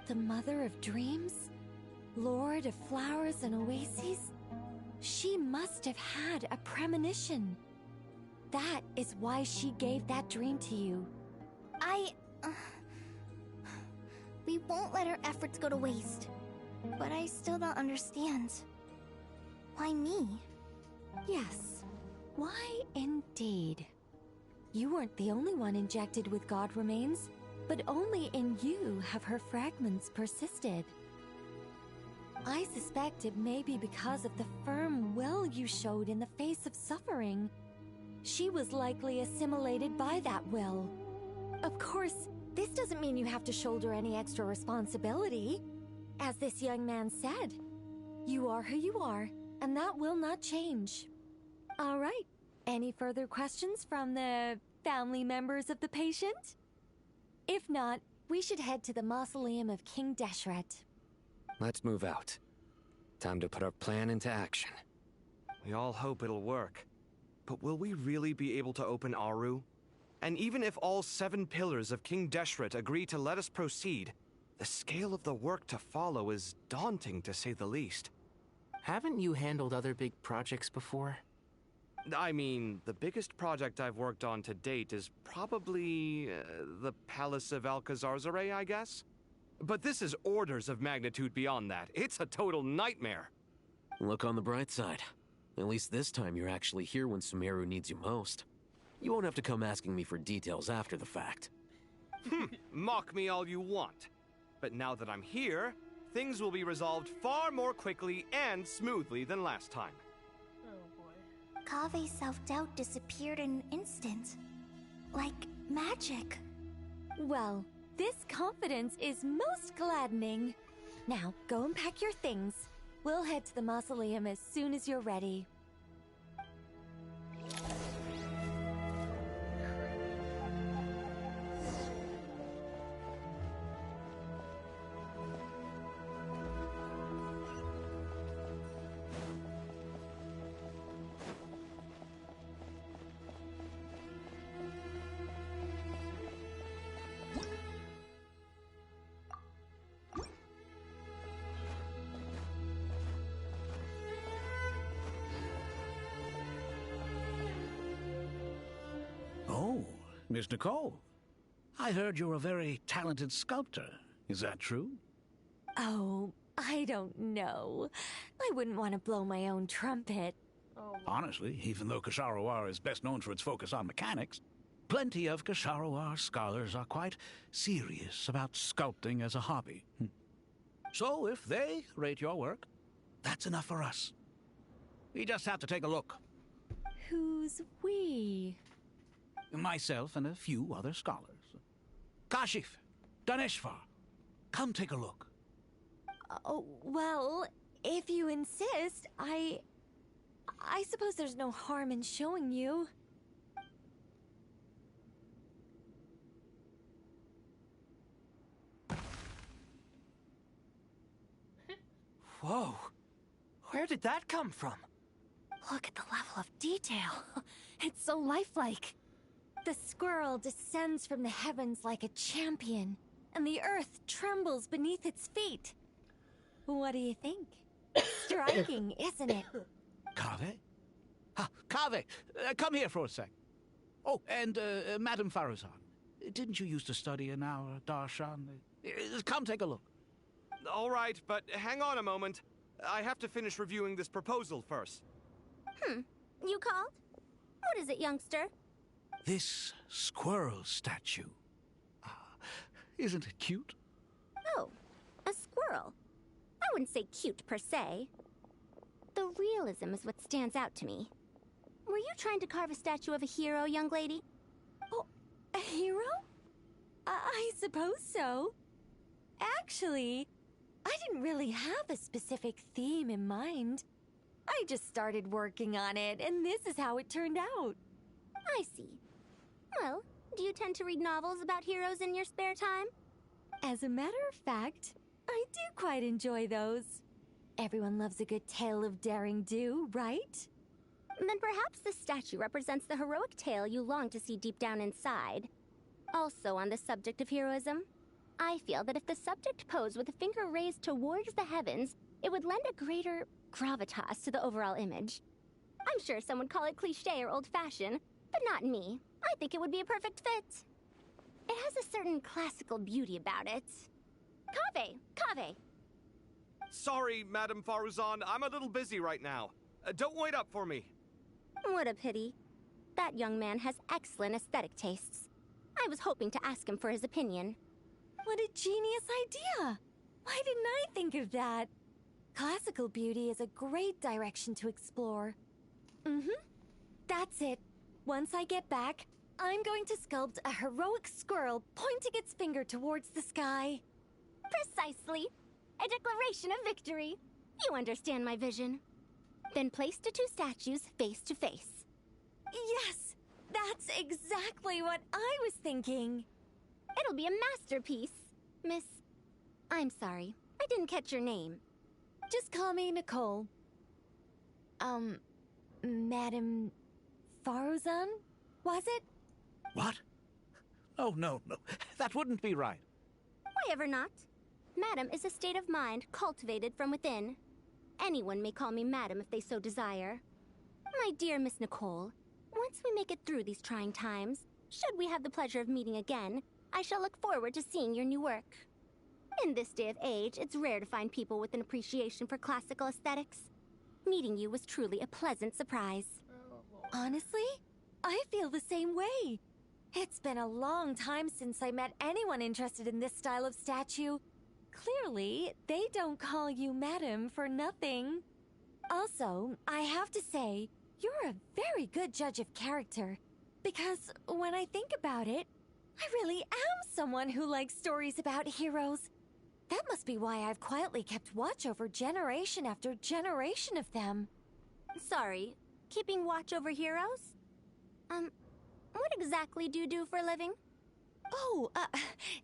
S8: The Mother of Dreams? Lord of Flowers and Oases? She must have had a premonition. That is why she gave that dream to you.
S1: We won't let our efforts go to waste. But I still don't understand. Why me?
S8: Yes. Why indeed? You weren't the only one injected with God remains, but only in you have her fragments persisted. I suspect it may be because of the firm will you showed in the face of suffering. She was likely assimilated by that will. Of course, this doesn't mean you have to shoulder any extra responsibility. As this young man said, you are who you are, and that will not change. All right. Any further questions from the family members of the patient? If not, we should head to the mausoleum of King Deshret.
S17: Let's move out. Time to put our plan into action.
S9: We all hope it'll work. But will we really be able to open Aru? And even if all 7 pillars of King Deshret agree to let us proceed, the scale of the work to follow is daunting, to say the least.
S2: Haven't you handled other big projects before?
S9: I mean, the biggest project I've worked on to date is probably the Palace of Alcazarzaray, I guess? But this is orders of magnitude beyond that. It's a total nightmare.
S12: Look on the bright side. At least this time you're actually here when Sumeru needs you most. You won't have to come asking me for details after the fact.
S9: Mock me all you want. But now that I'm here, things will be resolved far more quickly and smoothly than last time.
S1: Kave's self-doubt disappeared in an instant. Like magic.
S8: Well, this confidence is most gladdening. Now, go and pack your things. We'll head to the mausoleum as soon as you're ready.
S4: Oh, Miss Nicole. I heard you're a very talented sculptor. Is that true?
S8: Oh, I don't know. I wouldn't want to blow my own trumpet.
S4: Honestly, even though Kasharawar is best known for its focus on mechanics, plenty of Kasharawar scholars are quite serious about sculpting as a hobby. So if they rate your work, that's enough for us. We just have to take a look.
S8: Who's we?
S4: Myself and a few other scholars. Kashif, Daneshvar, come take a look.
S8: Oh, well, if you insist, I suppose there's no harm in showing you.
S2: Whoa! Where did that come from?
S18: Look at the level of detail. It's so lifelike.
S8: The squirrel descends from the heavens like a champion, and the earth trembles beneath its feet. What do you think? Striking, isn't it?
S4: Kave? Kave, come here for a sec. Oh, and Madame Faruzan, didn't you used to study in our darshan? Come take a look.
S9: all right, but hang on a moment. I have to finish reviewing this proposal first.
S1: You called? What is it, youngster?
S4: This squirrel statue. Isn't it cute?
S1: Oh, a squirrel. I wouldn't say cute per se. The realism is what stands out to me. Were you trying to carve a statue of a hero, young lady?
S8: Oh, a hero? I suppose so. Actually, I didn't really have a specific theme in mind. I just started working on it, and this is how it turned out.
S1: I see. Well, do you tend to read novels about heroes in your spare time?
S8: As a matter of fact, I do quite enjoy those. Everyone loves a good tale of daring do, right?
S1: Then perhaps this statue represents the heroic tale you long to see deep down inside. Also on the subject of heroism, I feel that if the subject posed with a finger raised towards the heavens, it would lend a greater gravitas to the overall image. I'm sure some would call it cliché or old-fashioned, but not me. I think it would be a perfect fit. It has a certain classical beauty about it. Kaveh!
S9: Sorry, Madame Faruzan, I'm a little busy right now. Don't wait up for me.
S1: What a pity. That young man has excellent aesthetic tastes. I was hoping to ask him for his opinion.
S8: What a genius idea! Why didn't I think of that? Classical beauty is a great direction to explore. That's it. Once I get back, I'm going to sculpt a heroic squirrel pointing its finger towards the sky.
S1: Precisely. A declaration of victory. You understand my vision. Then place the two statues face to face.
S8: Yes! That's exactly what I was thinking.
S1: It'll be a masterpiece, Miss... I'm sorry. I didn't catch your name.
S8: Just call me Nicole. Madame Faruzan? Was it?
S4: What? Oh, no. That wouldn't be right.
S1: Why ever not? Madam is a state of mind cultivated from within. Anyone may call me Madam if they so desire. My dear Miss Nicole, once we make it through these trying times, should we have the pleasure of meeting again, I shall look forward to seeing your new work. In this day of age, it's rare to find people with an appreciation for classical aesthetics. Meeting you was truly a pleasant surprise.
S8: Honestly, I feel the same way. It's been a long time since I met anyone interested in this style of statue. Clearly, they don't call you Madam for nothing. Also, I have to say, you're a very good judge of character. Because when I think about it, I really am someone who likes stories about heroes. That must be why I've quietly kept watch over generation after generation of them.
S1: Sorry, keeping watch over heroes? What exactly do you do for a living?
S8: Oh,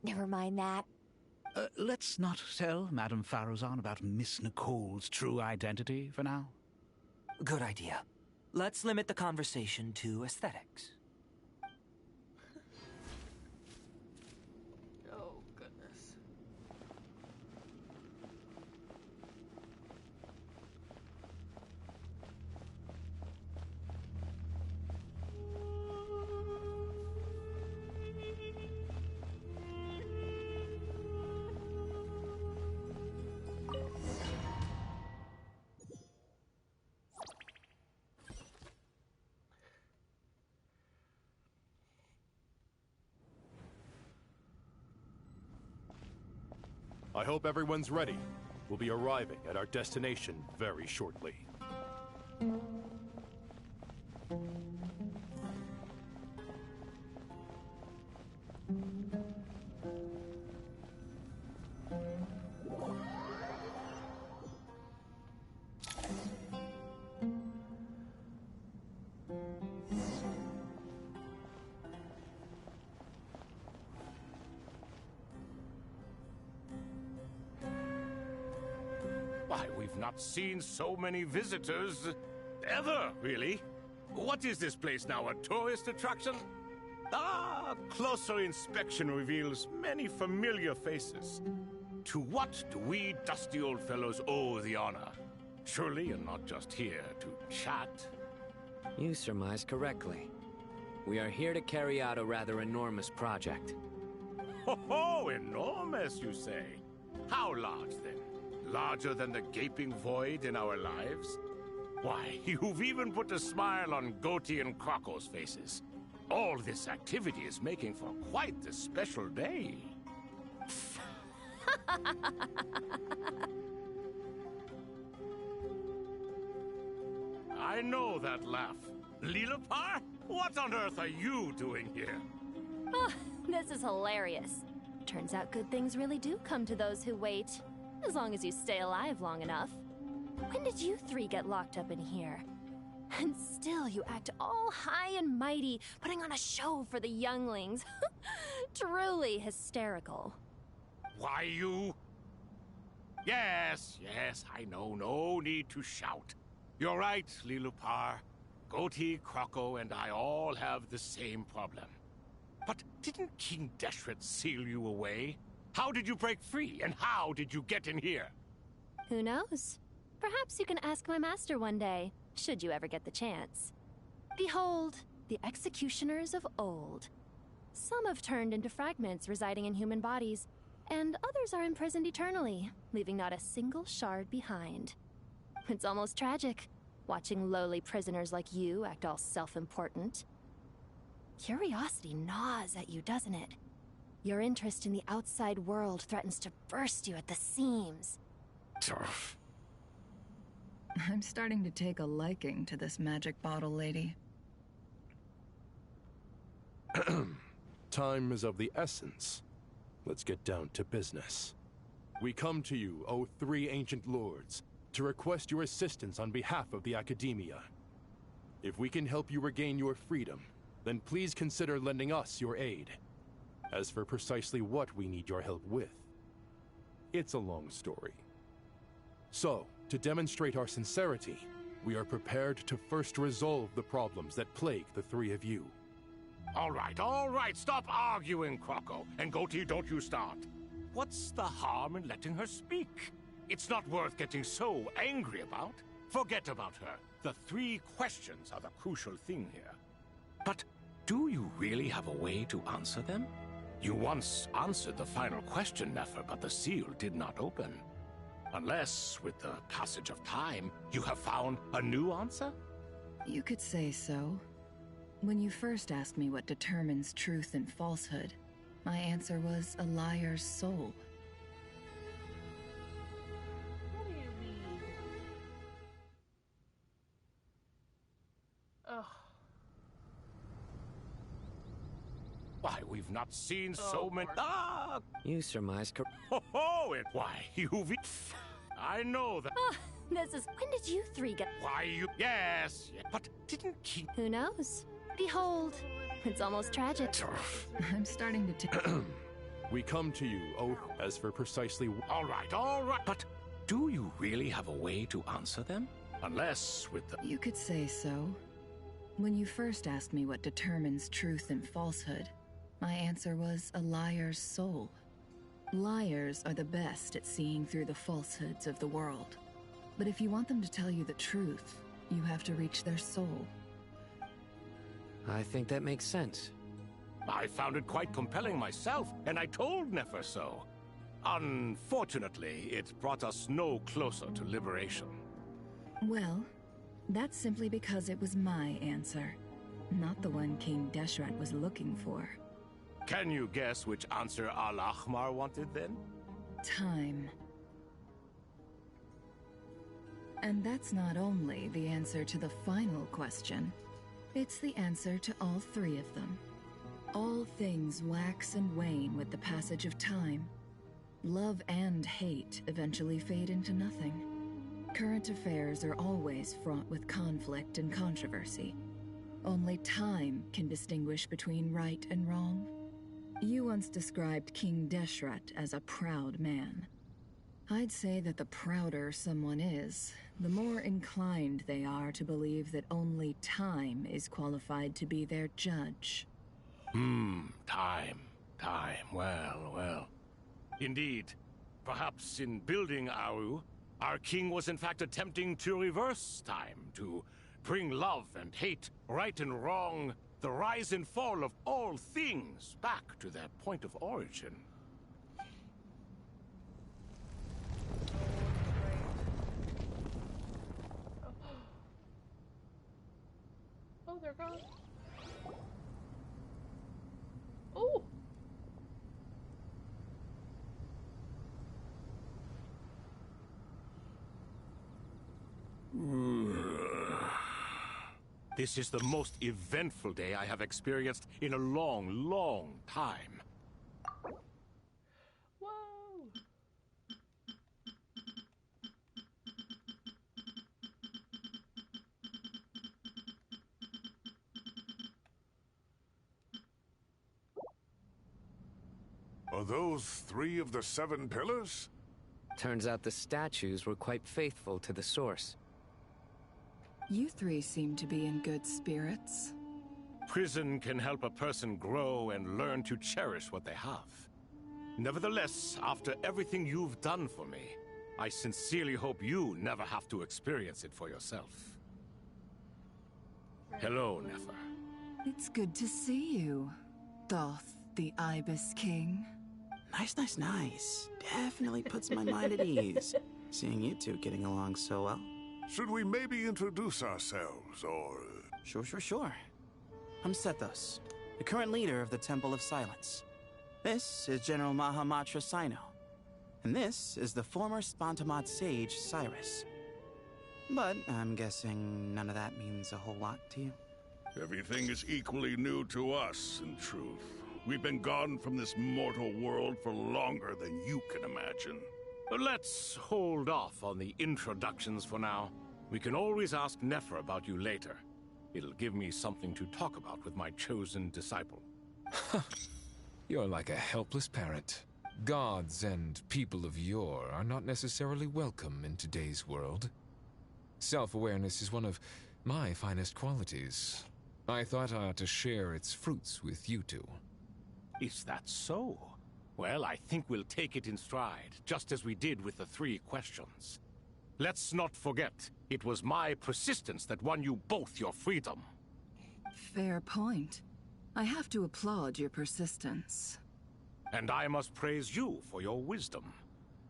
S8: never mind that.
S4: Let's not tell Madame Faruzan about Miss Nicole's true identity for now.
S19: Good idea. Let's limit the conversation to aesthetics.
S7: Oh, goodness.
S20: I hope everyone's ready. We'll be arriving at our destination very shortly.
S11: Why, we've not seen so many visitors ever, really. What is this place now, a tourist attraction? Closer inspection reveals many familiar faces. To what do we dusty old fellows owe the honor? Surely you're not just here to chat.
S17: You surmise correctly. We are here to carry out a rather enormous project.
S11: Ho-ho! Enormous, you say? How large, then? Larger than the gaping void in our lives? Why, you've even put a smile on Goatee and Crocco's faces. All this activity is making for quite a special day. I know that laugh. Lilipar? What on earth are you doing here?
S18: Oh, this is hilarious. Turns out good things really do come to those who wait. As long as you stay alive long enough. When did you three get locked up in here? And still you act all high and mighty, putting on a show for the younglings. Truly hysterical.
S11: Why, you... Yes, I know. No need to shout. You're right, Lilipar. Goatee, Crocco, and I all have the same problem. But didn't King Deshret seal you away? How did you break free, and how did you get in here?
S18: Who knows? Perhaps you can ask my master one day, should you ever get the chance. Behold, the executioners of old. Some have turned into fragments residing in human bodies, and others are imprisoned eternally, leaving not a single shard behind. It's almost tragic, watching lowly prisoners like you act all self-important. Curiosity gnaws at you, doesn't it? Your interest in the outside world threatens to burst you at the seams.
S15: I'm starting to take a liking to this magic bottle lady.
S20: Time is of the essence. Let's get down to business. We come to you, O three ancient lords, to request your assistance on behalf of the Academia. If we can help you regain your freedom, then please consider lending us your aid. As for precisely what we need your help with, it's a long story. So, to demonstrate our sincerity, we are prepared to first resolve the problems that plague the three of you.
S11: All right, stop arguing, Crocco. And Goatee, don't you start. What's the harm in letting her speak? It's not worth getting so angry about. Forget about her. The three questions are the crucial thing here. But do you really have a way to answer them? You once answered the final question, Nefer, but the seal did not open. Unless, with the passage of time, you have found a new answer?
S15: You could say so. When you first asked me what determines truth and falsehood, my answer was a liar's soul.
S7: What do you mean? Ugh.
S11: Why, we've not seen so many... Ah!
S17: You surmise
S11: Ho-ho! Why, you've... I know that...
S18: Ah, this is... When did you three get...
S11: Why, you... Yes, but didn't King...
S18: Who knows? Behold, it's almost tragic.
S15: I'm starting to take...
S20: We come to you, O... As for precisely...
S11: All right. But do you really have a way to answer them? Unless with the...
S15: You could say so. When you first asked me what determines truth and falsehood, my answer was a liar's soul. Liars are the best at seeing through the falsehoods of the world. But if you want them to tell you the truth, you have to reach their soul.
S17: I think that makes sense.
S11: I found it quite compelling myself, and I told Nefer so. Unfortunately, it brought us no closer to liberation.
S15: Well, that's simply because it was my answer, not the one King Deshret was looking for.
S11: Can you guess which answer Al-Ahmar wanted then?
S15: Time. And that's not only the answer to the final question, it's the answer to all three of them. All things wax and wane with the passage of time. Love and hate eventually fade into nothing. Current affairs are always fraught with conflict and controversy. Only time can distinguish between right and wrong. You once described King Deshret as a proud man. I'd say that the prouder someone is, the more inclined they are to believe that only time is qualified to be their judge.
S11: Time. Well. Indeed. Perhaps in building Aru, our king was in fact attempting to reverse time, to bring love and hate, right and wrong, the rise and fall of all things back to their point of origin.
S7: they're gone. Oh!
S11: This is the most eventful day I have experienced in a long, long time.
S7: Whoa!
S21: Are those 3 of the 7 pillars?
S17: Turns out the statues were quite faithful to the source.
S15: You 3 seem to be in good spirits.
S11: Prison can help a person grow and learn to cherish what they have. Nevertheless, after everything you've done for me, I sincerely hope you never have to experience it for yourself. Hello, Nefer.
S15: It's good to see you, Thoth the Ibis King.
S14: Nice. Definitely puts my mind at ease, seeing you two getting along so well.
S21: Should we maybe introduce ourselves, or...
S14: Sure. I'm Sethos, the current leader of the Temple of Silence. This is General Mahamatra Sino, and this is the former Spantamat sage, Cyrus. But I'm guessing none of that means a whole lot to you.
S21: Everything is equally new to us, in truth. We've been gone from this mortal world for longer than you can imagine.
S11: Let's hold off on the introductions for now. We can always ask Nefer about you later. It'll give me something to talk about with my chosen disciple.
S22: You're like a helpless parent. Gods and people of yore are not necessarily welcome in today's world. Self-awareness is one of my finest qualities. I thought I ought to share its fruits with you two.
S11: Is that so? Well, I think we'll take it in stride, just as we did with the 3 questions. Let's not forget, it was my persistence that won you both your freedom.
S15: Fair point. I have to applaud your persistence.
S11: And I must praise you for your wisdom.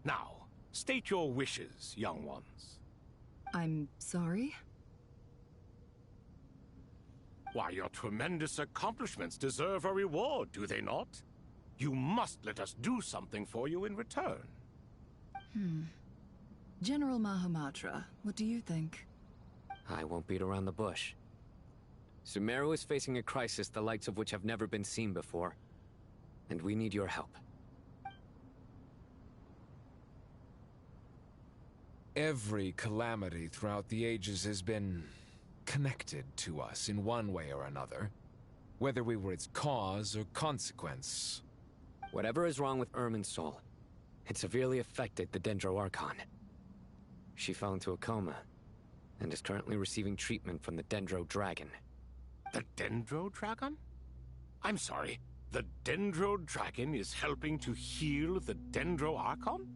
S11: Now, state your wishes, young ones.
S15: I'm sorry?
S11: Why, your tremendous accomplishments deserve a reward, do they not? You must let us do something for you in return.
S15: General Mahamatra, what do you think?
S17: I won't beat around the bush. Sumeru is facing a crisis the likes of which have never been seen before. And we need your help.
S22: Every calamity throughout the ages has been connected to us in one way or another, whether we were its cause or consequence.
S17: Whatever is wrong with Irminsul, it severely affected the Dendro Archon. She fell into a coma, and is currently receiving treatment from the Dendro Dragon.
S11: The Dendro Dragon? I'm sorry, the Dendro Dragon is helping to heal the Dendro Archon?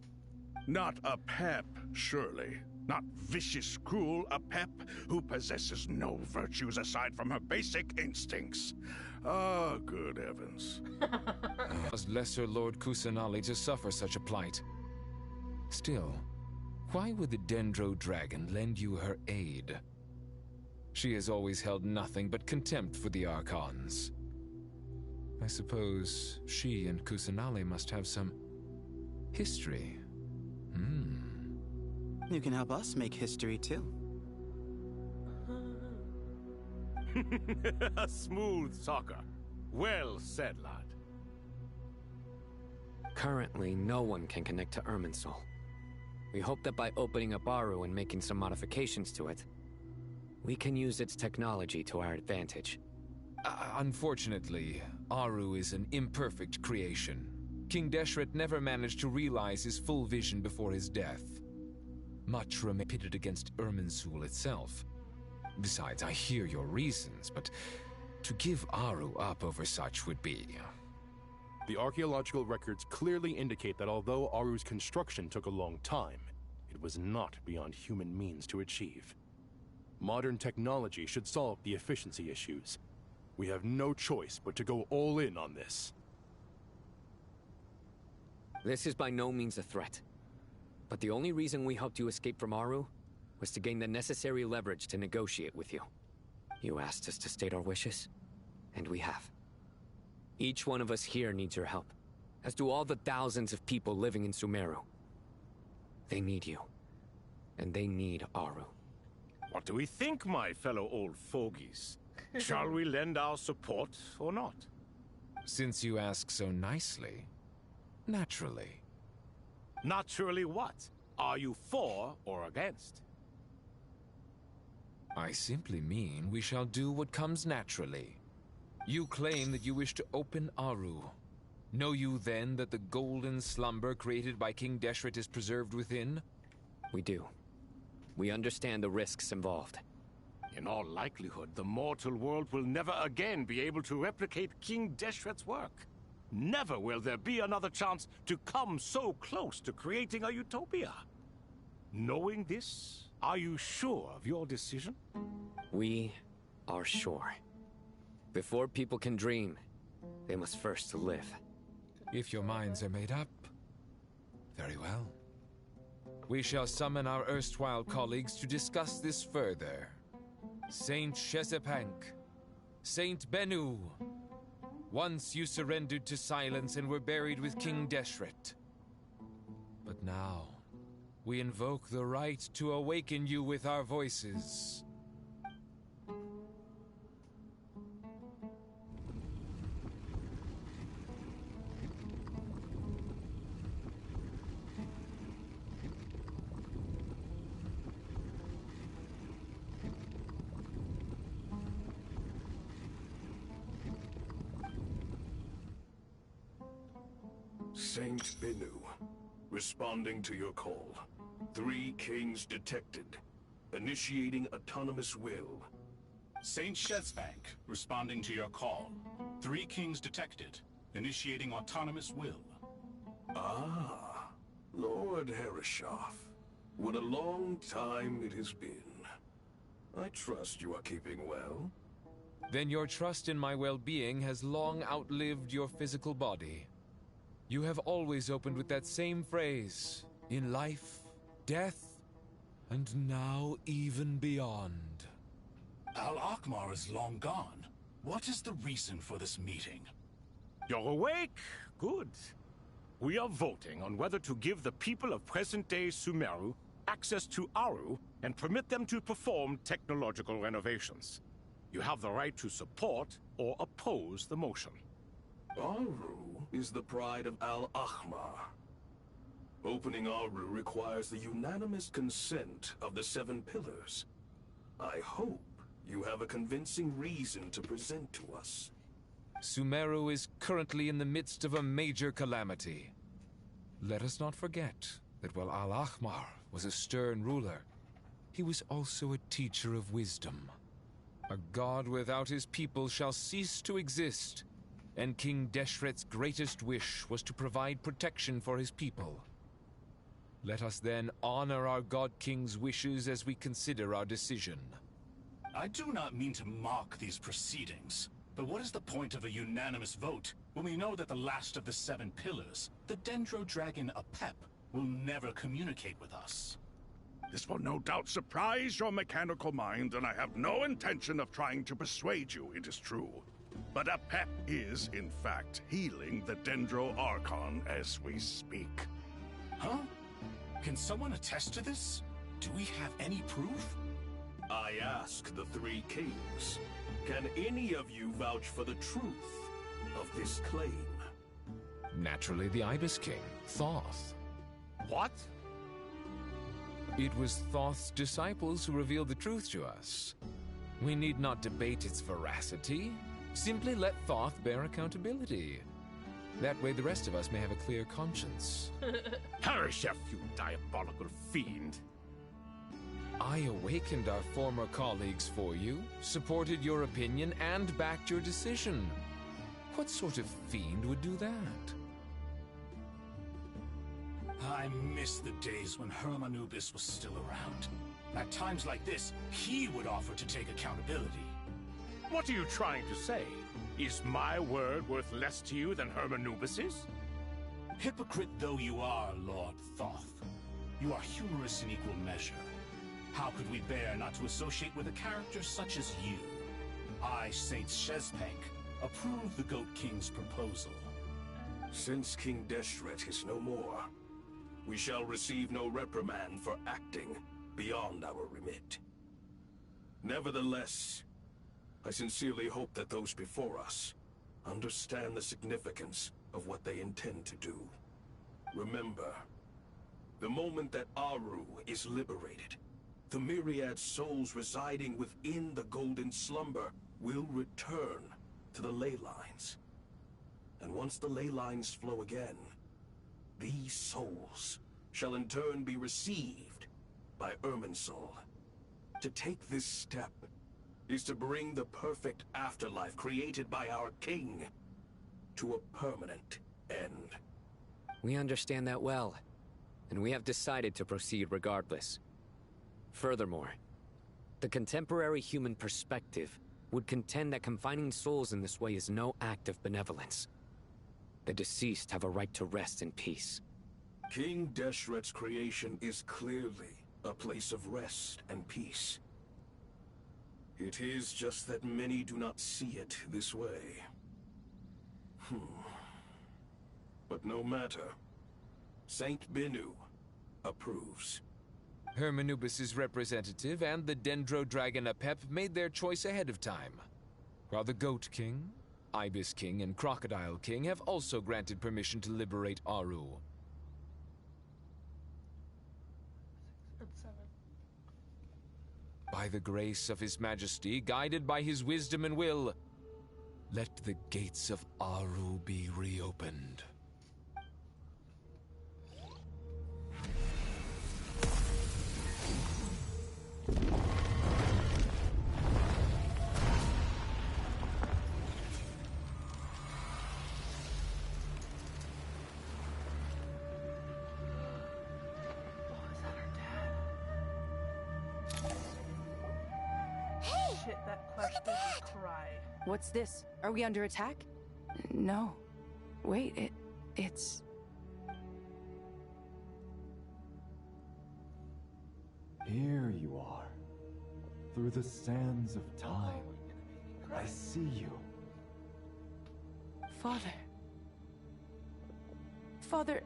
S21: Not a pep, surely. Not vicious, cruel, a pep who possesses no virtues aside from her basic instincts. Ah, good heavens.
S22: Caused Lesser Lord Kusanali to suffer such a plight. Still, why would the Dendro Dragon lend you her aid? She has always held nothing but contempt for the Archons. I suppose she and Kusanali must have some history.
S14: You can help us make history, too.
S11: Smooth talker. Well said, lad.
S17: Currently, no one can connect to Irminsul. We hope that by opening up Aru and making some modifications to it, we can use its technology to our advantage.
S22: Unfortunately, Aru is an imperfect creation. King Deshret never managed to realize his full vision before his death. Much remains pitted against Irminsul itself. Besides, I hear your reasons, but to give Aru up over such would be...
S20: The archaeological records clearly indicate that although Aru's construction took a long time, it was not beyond human means to achieve. Modern technology should solve the efficiency issues. We have no choice but to go all in on this.
S17: This is by no means a threat. But the only reason we helped you escape from Aru was to gain the necessary leverage to negotiate with you. You asked us to state our wishes, and we have. Each one of us here needs your help, as do all the thousands of people living in Sumeru. They need you, and they need Aru.
S11: What do we think, my fellow old fogies? Shall we lend our support or not?
S22: Since you ask so nicely, naturally.
S11: Naturally what? Are you for or against?
S22: I simply mean we shall do what comes naturally. You claim that you wish to open Aru. Know you then that the golden slumber created by King Deshret is preserved within?
S17: We do. We understand the risks involved.
S11: In all likelihood, the mortal world will never again be able to replicate King Deshret's work. Never will there be another chance to come so close to creating a utopia. Knowing this, are you sure of your decision?
S17: We are sure. Before people can dream, they must first live.
S22: If your minds are made up, very well. We shall summon our erstwhile colleagues to discuss this further. Saint Shezepank, Saint Bennu. Once you surrendered to silence and were buried with King Deshret. But now, we invoke the right to awaken you with our voices.
S21: Saint Bennu, responding to your call. 3 kings detected. Initiating autonomous will.
S5: Saint Shezbank, responding to your call. 3 kings detected. Initiating autonomous will.
S21: Ah, Lord Herreshoff. What a long time it has been. I trust you are keeping well.
S22: Then your trust in my well-being has long outlived your physical body. You have always opened with that same phrase, in life, death, and now even beyond.
S5: Al-Akmar is long gone. What is the reason for this meeting?
S11: You're awake? Good. We are voting on whether to give the people of present-day Sumeru access to Aru and permit them to perform technological renovations. You have the right to support or oppose the motion.
S21: Aru is the pride of Al-Ahmar. Opening Aru requires the unanimous consent of the 7 pillars. I hope you have a convincing reason to present to us.
S22: Sumeru is currently in the midst of a major calamity. Let us not forget that while Al-Ahmar was a stern ruler, he was also a teacher of wisdom. A god without his people shall cease to exist, and King Deshret's greatest wish was to provide protection for his people. Let us then honor our God King's wishes as we consider our decision.
S5: I do not mean to mock these proceedings, but what is the point of a unanimous vote when we know that the last of the 7 pillars, the Dendro Dragon Apep, will never communicate with us?
S21: This will no doubt surprise your mechanical mind, and I have no intention of trying to persuade you it is true. But Apep is, in fact, healing the Dendro Archon as we speak.
S5: Huh? Can someone attest to this? Do we have any proof?
S21: I ask the 3 kings. Can any of you vouch for the truth of this claim?
S22: Naturally, the Ibis King, Thoth.
S11: What?
S22: It was Thoth's disciples who revealed the truth to us. We need not debate its veracity. Simply let Thoth bear accountability. That way the rest of us may have a clear conscience.
S11: Herreshoff, you diabolical fiend.
S22: I awakened our former colleagues for you, supported your opinion, and backed your decision. What sort of fiend would do that?
S5: I miss the days when Hermanubis was still around. At times like this, he would offer to take accountability.
S11: What are you trying to say? Is my word worth less to you than Hermanubis's?
S5: Hypocrite though you are, Lord Thoth, you are humorous in equal measure. How could we bear not to associate with a character such as you? I, Saint Shezpank, approve the Goat King's proposal.
S21: Since King Deshret is no more, we shall receive no reprimand for acting beyond our remit. Nevertheless, I sincerely hope that those before us understand the significance of what they intend to do. Remember, the moment that Aru is liberated, the myriad souls residing within the Golden Slumber will return to the ley lines. And once the ley lines flow again, these souls shall in turn be received by Irminsul. To take this step is to bring the perfect afterlife created by our king to a permanent end.
S17: We understand that well, and we have decided to proceed regardless. Furthermore, the contemporary human perspective would contend that confining souls in this way is no act of benevolence. The deceased have a right to rest in peace.
S21: King Deshret's creation is clearly a place of rest and peace. It is just that many do not see it this way. But no matter. Saint Binu approves.
S22: Hermanubis' representative and the Dendro Dragon Apep made their choice ahead of time, while the Goat King, Ibis King, and Crocodile King have also granted permission to liberate Aru. By the grace of His Majesty, guided by his wisdom and will, let the gates of Aru be reopened.
S7: Shit, that quest made me cry.
S6: What's this? Are we under attack? No. Wait, it's...
S10: Here you are. Through the sands of time. I see you.
S6: Father. Father,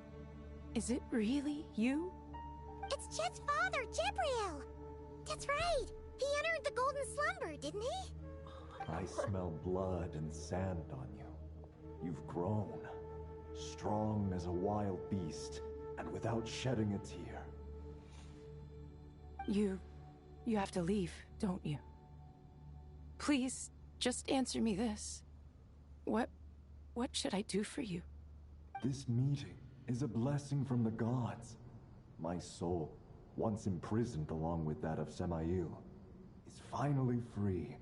S6: is it really you?
S1: It's Jet's father, Jibriel! That's right! He entered the Golden Slumber, didn't he?
S10: I smell blood and sand on you. You've grown. Strong as a wild beast, and without shedding a tear.
S6: You have to leave, don't you? Please, just answer me this. What should I do for you?
S10: This meeting is a blessing from the gods. My soul, once imprisoned along with that of Semail, is finally free.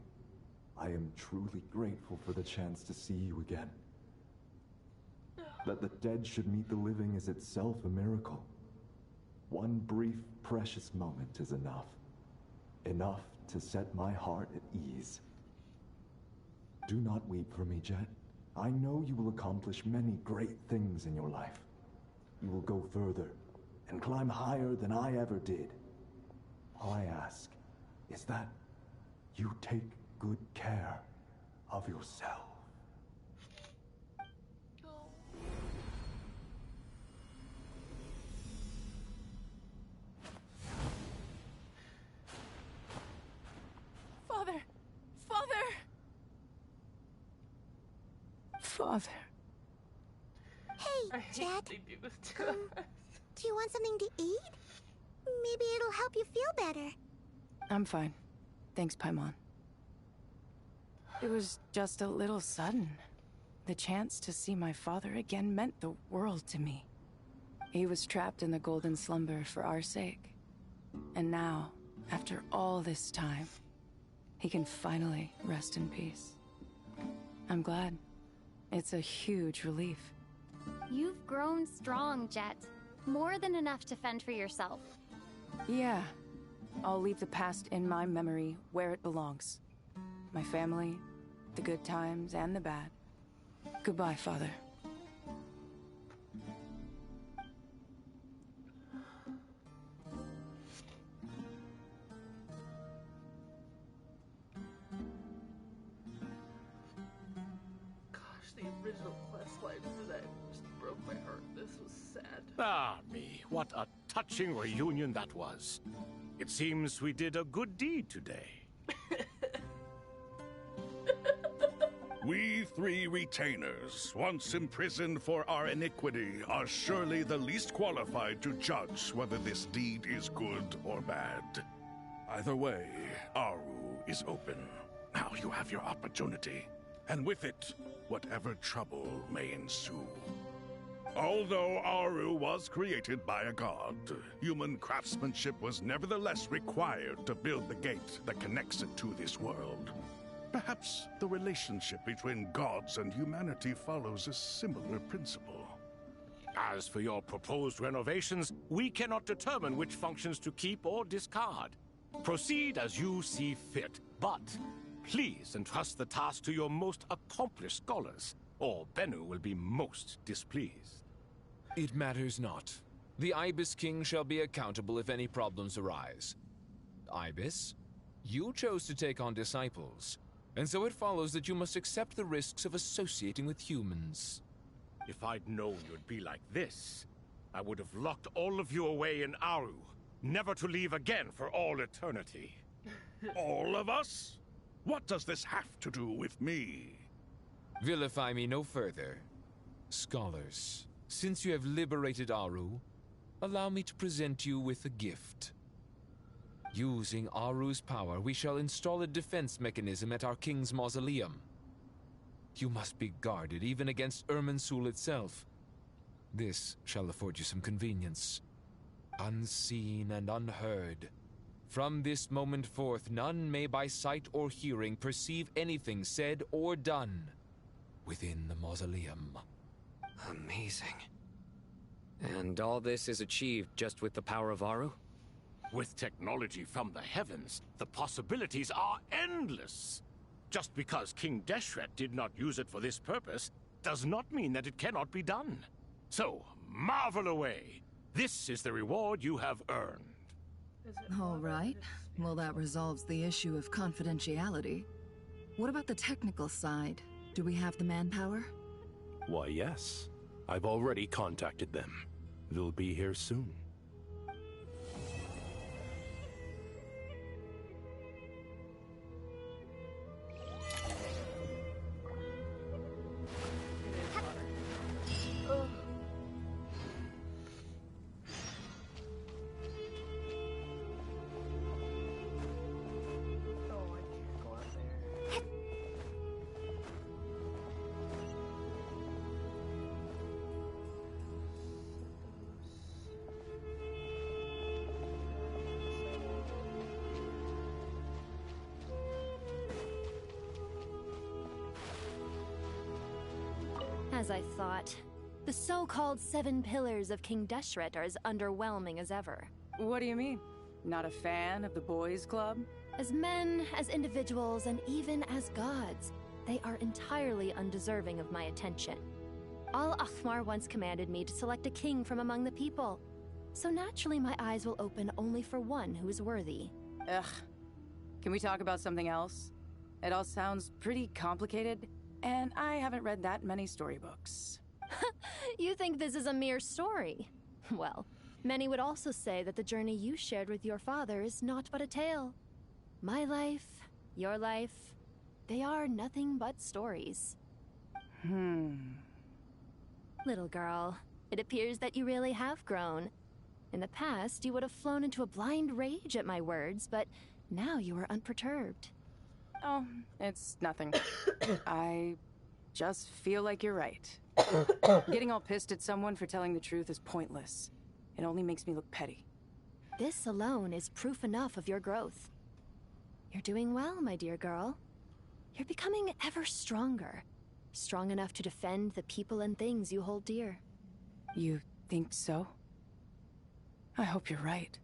S10: I am truly grateful for the chance to see you again. That the dead should meet the living is itself a miracle. One brief, precious moment is enough. Enough to set my heart at ease. Do not weep for me, Jet. I know you will accomplish many great things in your life. You will go further and climb higher than I ever did. All I ask is that you take good care of yourself.
S6: Father! Father! Father.
S1: Hey, Jet. Do you want something to eat? Maybe it'll help you feel better.
S6: I'm fine. Thanks, Paimon. It was just a little sudden. The chance to see my father again meant the world to me. He was trapped in the Golden Slumber for our sake. And now, after all this time, he can finally rest in peace. I'm glad. It's a huge relief.
S3: You've grown strong, Jet. More than enough to fend for yourself.
S6: Yeah. I'll leave the past in my memory where it belongs. My family, the good times and the bad. Goodbye, Father.
S7: the original quest line that just broke my heart. This was sad.
S11: Ah, me. What a touching reunion that was. It seems we did a good deed today.
S13: We three retainers, once imprisoned for our iniquity, are surely the least qualified to judge whether this deed is good or bad. Either way, Aru is open. Now you have your opportunity, and with it, whatever trouble may ensue. Although Aru was created by a god, human craftsmanship was nevertheless required to build the gate that connects it to this world. Perhaps the relationship between gods and humanity follows a similar principle.
S11: As for your proposed renovations, we cannot determine which functions to keep or discard. Proceed as you see fit, but please entrust the task to your most accomplished scholars, or Bennu will be most displeased.
S22: It matters not. The Ibis King shall be accountable if any problems arise. Ibis, you chose to take on disciples, and so it follows that you must accept the risks of associating with humans.
S11: If I'd known you'd be like this, I would have locked all of you away in Aru, never to leave again for all eternity.
S13: All of us? What does this have to do with me?
S22: Vilify me no further. Scholars, since you have liberated Aru, allow me to present you with a gift. Using Aru's power, we shall install a defense mechanism at our king's mausoleum. You must be guarded even against Irminsul itself. This shall afford you some convenience. Unseen and unheard. From this moment forth, none may by sight or hearing perceive anything said or done within the mausoleum.
S17: Amazing. And all this is achieved just with the power of Aru?
S11: With technology from the heavens, the possibilities are endless. Just because King Deshret did not use it for this purpose does not mean that it cannot be done. So, marvel away. This is the reward you have earned.
S15: All right. Well, that resolves the issue of confidentiality. What about the technical side? Do we have the manpower?
S20: Why, yes. I've already contacted them. They'll be here soon.
S18: As I thought, the so-called 7 pillars of King Deshret are as underwhelming as ever.
S6: What do you mean? Not a fan of the boys' club?
S18: As men, as individuals, and even as gods, they are entirely undeserving of my attention. Al-Ahmar once commanded me to select a king from among the people, so naturally my eyes will open only for one who is worthy.
S6: Ugh. Can we talk about something else? It all sounds pretty complicated, and I haven't read that many storybooks.
S18: You think this is a mere story? Well, many would also say that the journey you shared with your father is not but a tale. My life, your life, they are nothing but stories. Little girl, it appears that you really have grown. In the past, you would have flown into a blind rage at my words, but now you are unperturbed.
S6: Oh, it's nothing. I just feel like you're right. Getting all pissed at someone for telling the truth is pointless. It only makes me look petty.
S18: This alone is proof enough of your growth. You're doing well, my dear girl. You're becoming ever stronger. Strong enough to defend the people and things you hold dear.
S6: You think so? I hope you're right.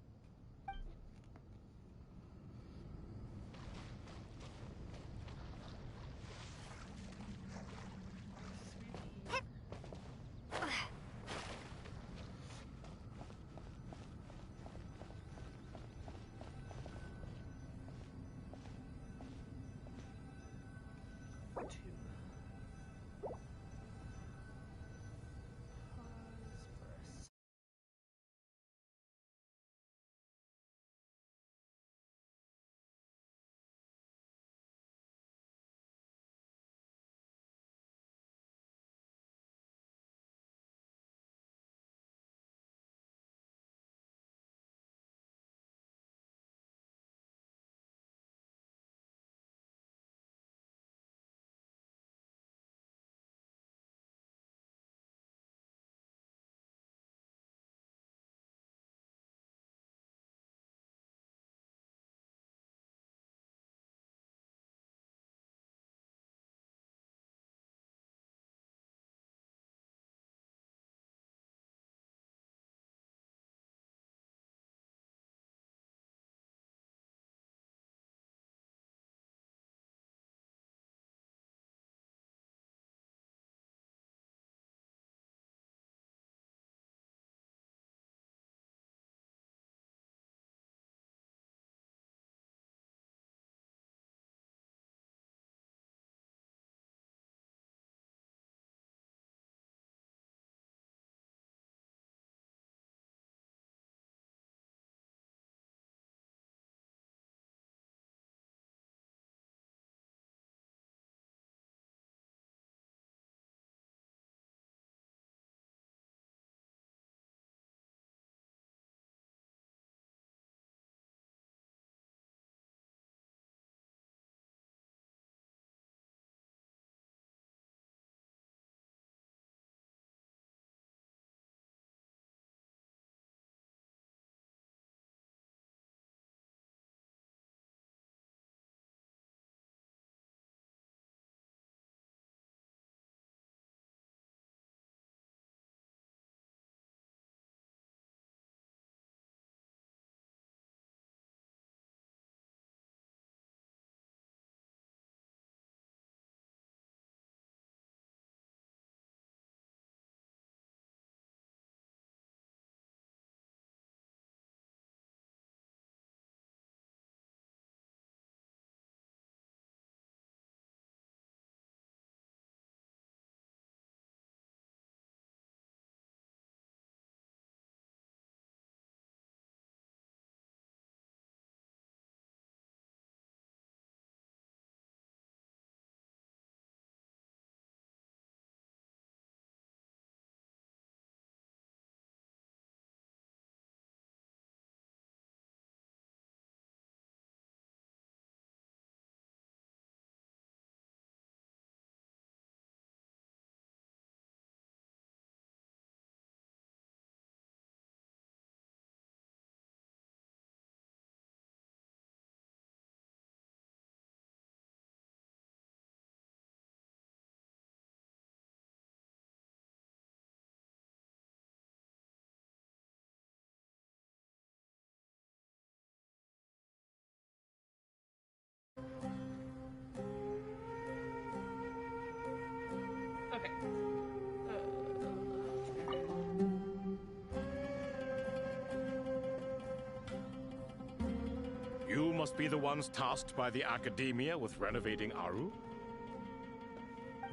S11: must be the ones tasked by the Academia with renovating Aru?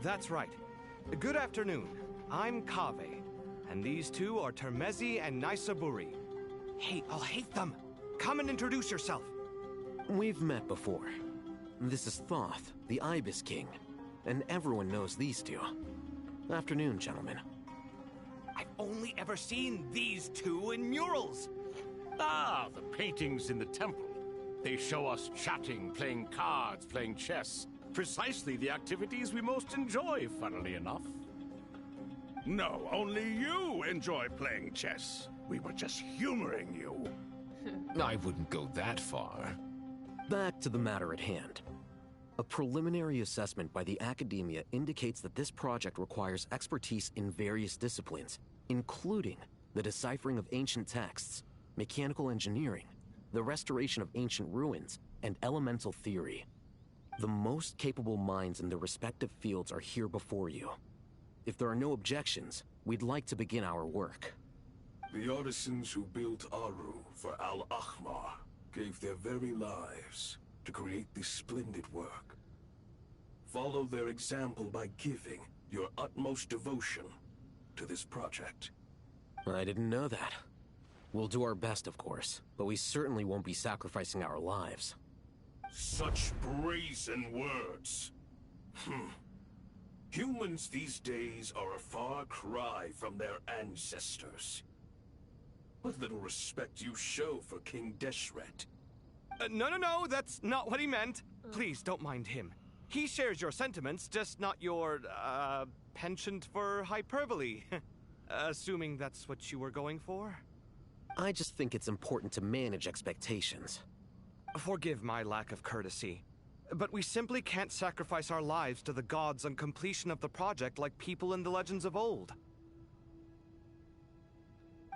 S9: That's right. Good afternoon. I'm Kaveh, and these two are Termezi and Naisaburi. Hey, I'll hate them. Come and introduce yourself.
S12: We've met before. This is Thoth, the Ibis King, and everyone knows these two. Afternoon, gentlemen.
S9: I've only ever seen these two in murals.
S11: Ah, the paintings in the temple. They show us chatting, playing cards, playing chess. Precisely the activities we most enjoy, funnily enough.
S13: No, only you enjoy playing chess. We were just humoring you.
S22: I wouldn't go that far.
S12: Back to the matter at hand. A preliminary assessment by the Academia indicates that this project requires expertise in various disciplines, including the deciphering of ancient texts, mechanical engineering, the restoration of ancient ruins, and elemental theory. The most capable minds in their respective fields are here before you. If there are no objections, we'd like to begin our work.
S21: The artisans who built Aru for Al-Ahmar gave their very lives to create this splendid work. Follow their example by giving your utmost devotion to this project.
S12: I didn't know that. We'll do our best, of course, but we certainly won't be sacrificing our lives.
S21: Such brazen words. Humans these days are a far cry from their ancestors. What little respect you show for King Deshret.
S9: No, that's not what he meant. Please, don't mind him. He shares your sentiments, just not your, penchant for hyperbole. Assuming that's what you were going for?
S12: I just think it's important to manage expectations.
S9: Forgive my lack of courtesy, but we simply can't sacrifice our lives to the gods on completion of the project like people in the legends of old.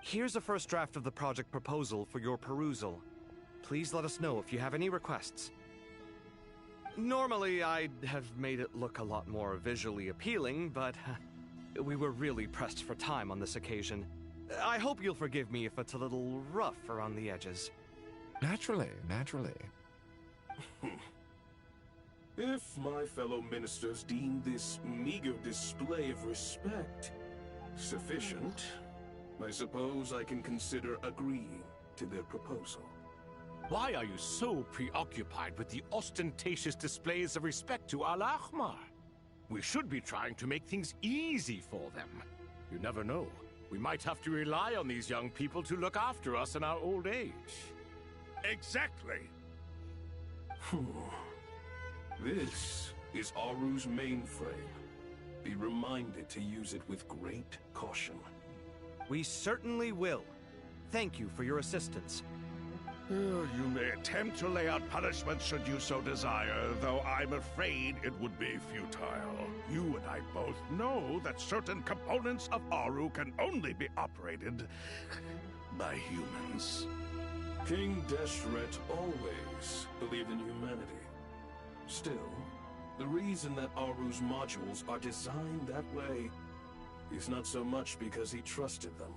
S9: Here's a first draft of the project proposal for your perusal. Please let us know if you have any requests. Normally, I'd have made it look a lot more visually appealing, but we were really pressed for time on this occasion. I hope you'll forgive me if it's a little rough around the edges.
S22: Naturally.
S21: If my fellow ministers deem this meager display of respect sufficient, I suppose I can consider agreeing to their proposal.
S11: Why are you so preoccupied with the ostentatious displays of respect to Al-Ahmar? We should be trying to make things easy for them. You never know. We might have to rely on these young people to look after us in our old age.
S13: Exactly.
S21: This is Aru's mainframe. Be reminded to use it with great caution.
S9: We certainly will. Thank you for your assistance.
S13: You may attempt to lay out punishment should you so desire, though I'm afraid it would be futile. You and I both know that certain components of Aru can only be operated by humans.
S21: King Deshret always believed in humanity. Still, the reason that Aru's modules are designed that way is not so much because he trusted them,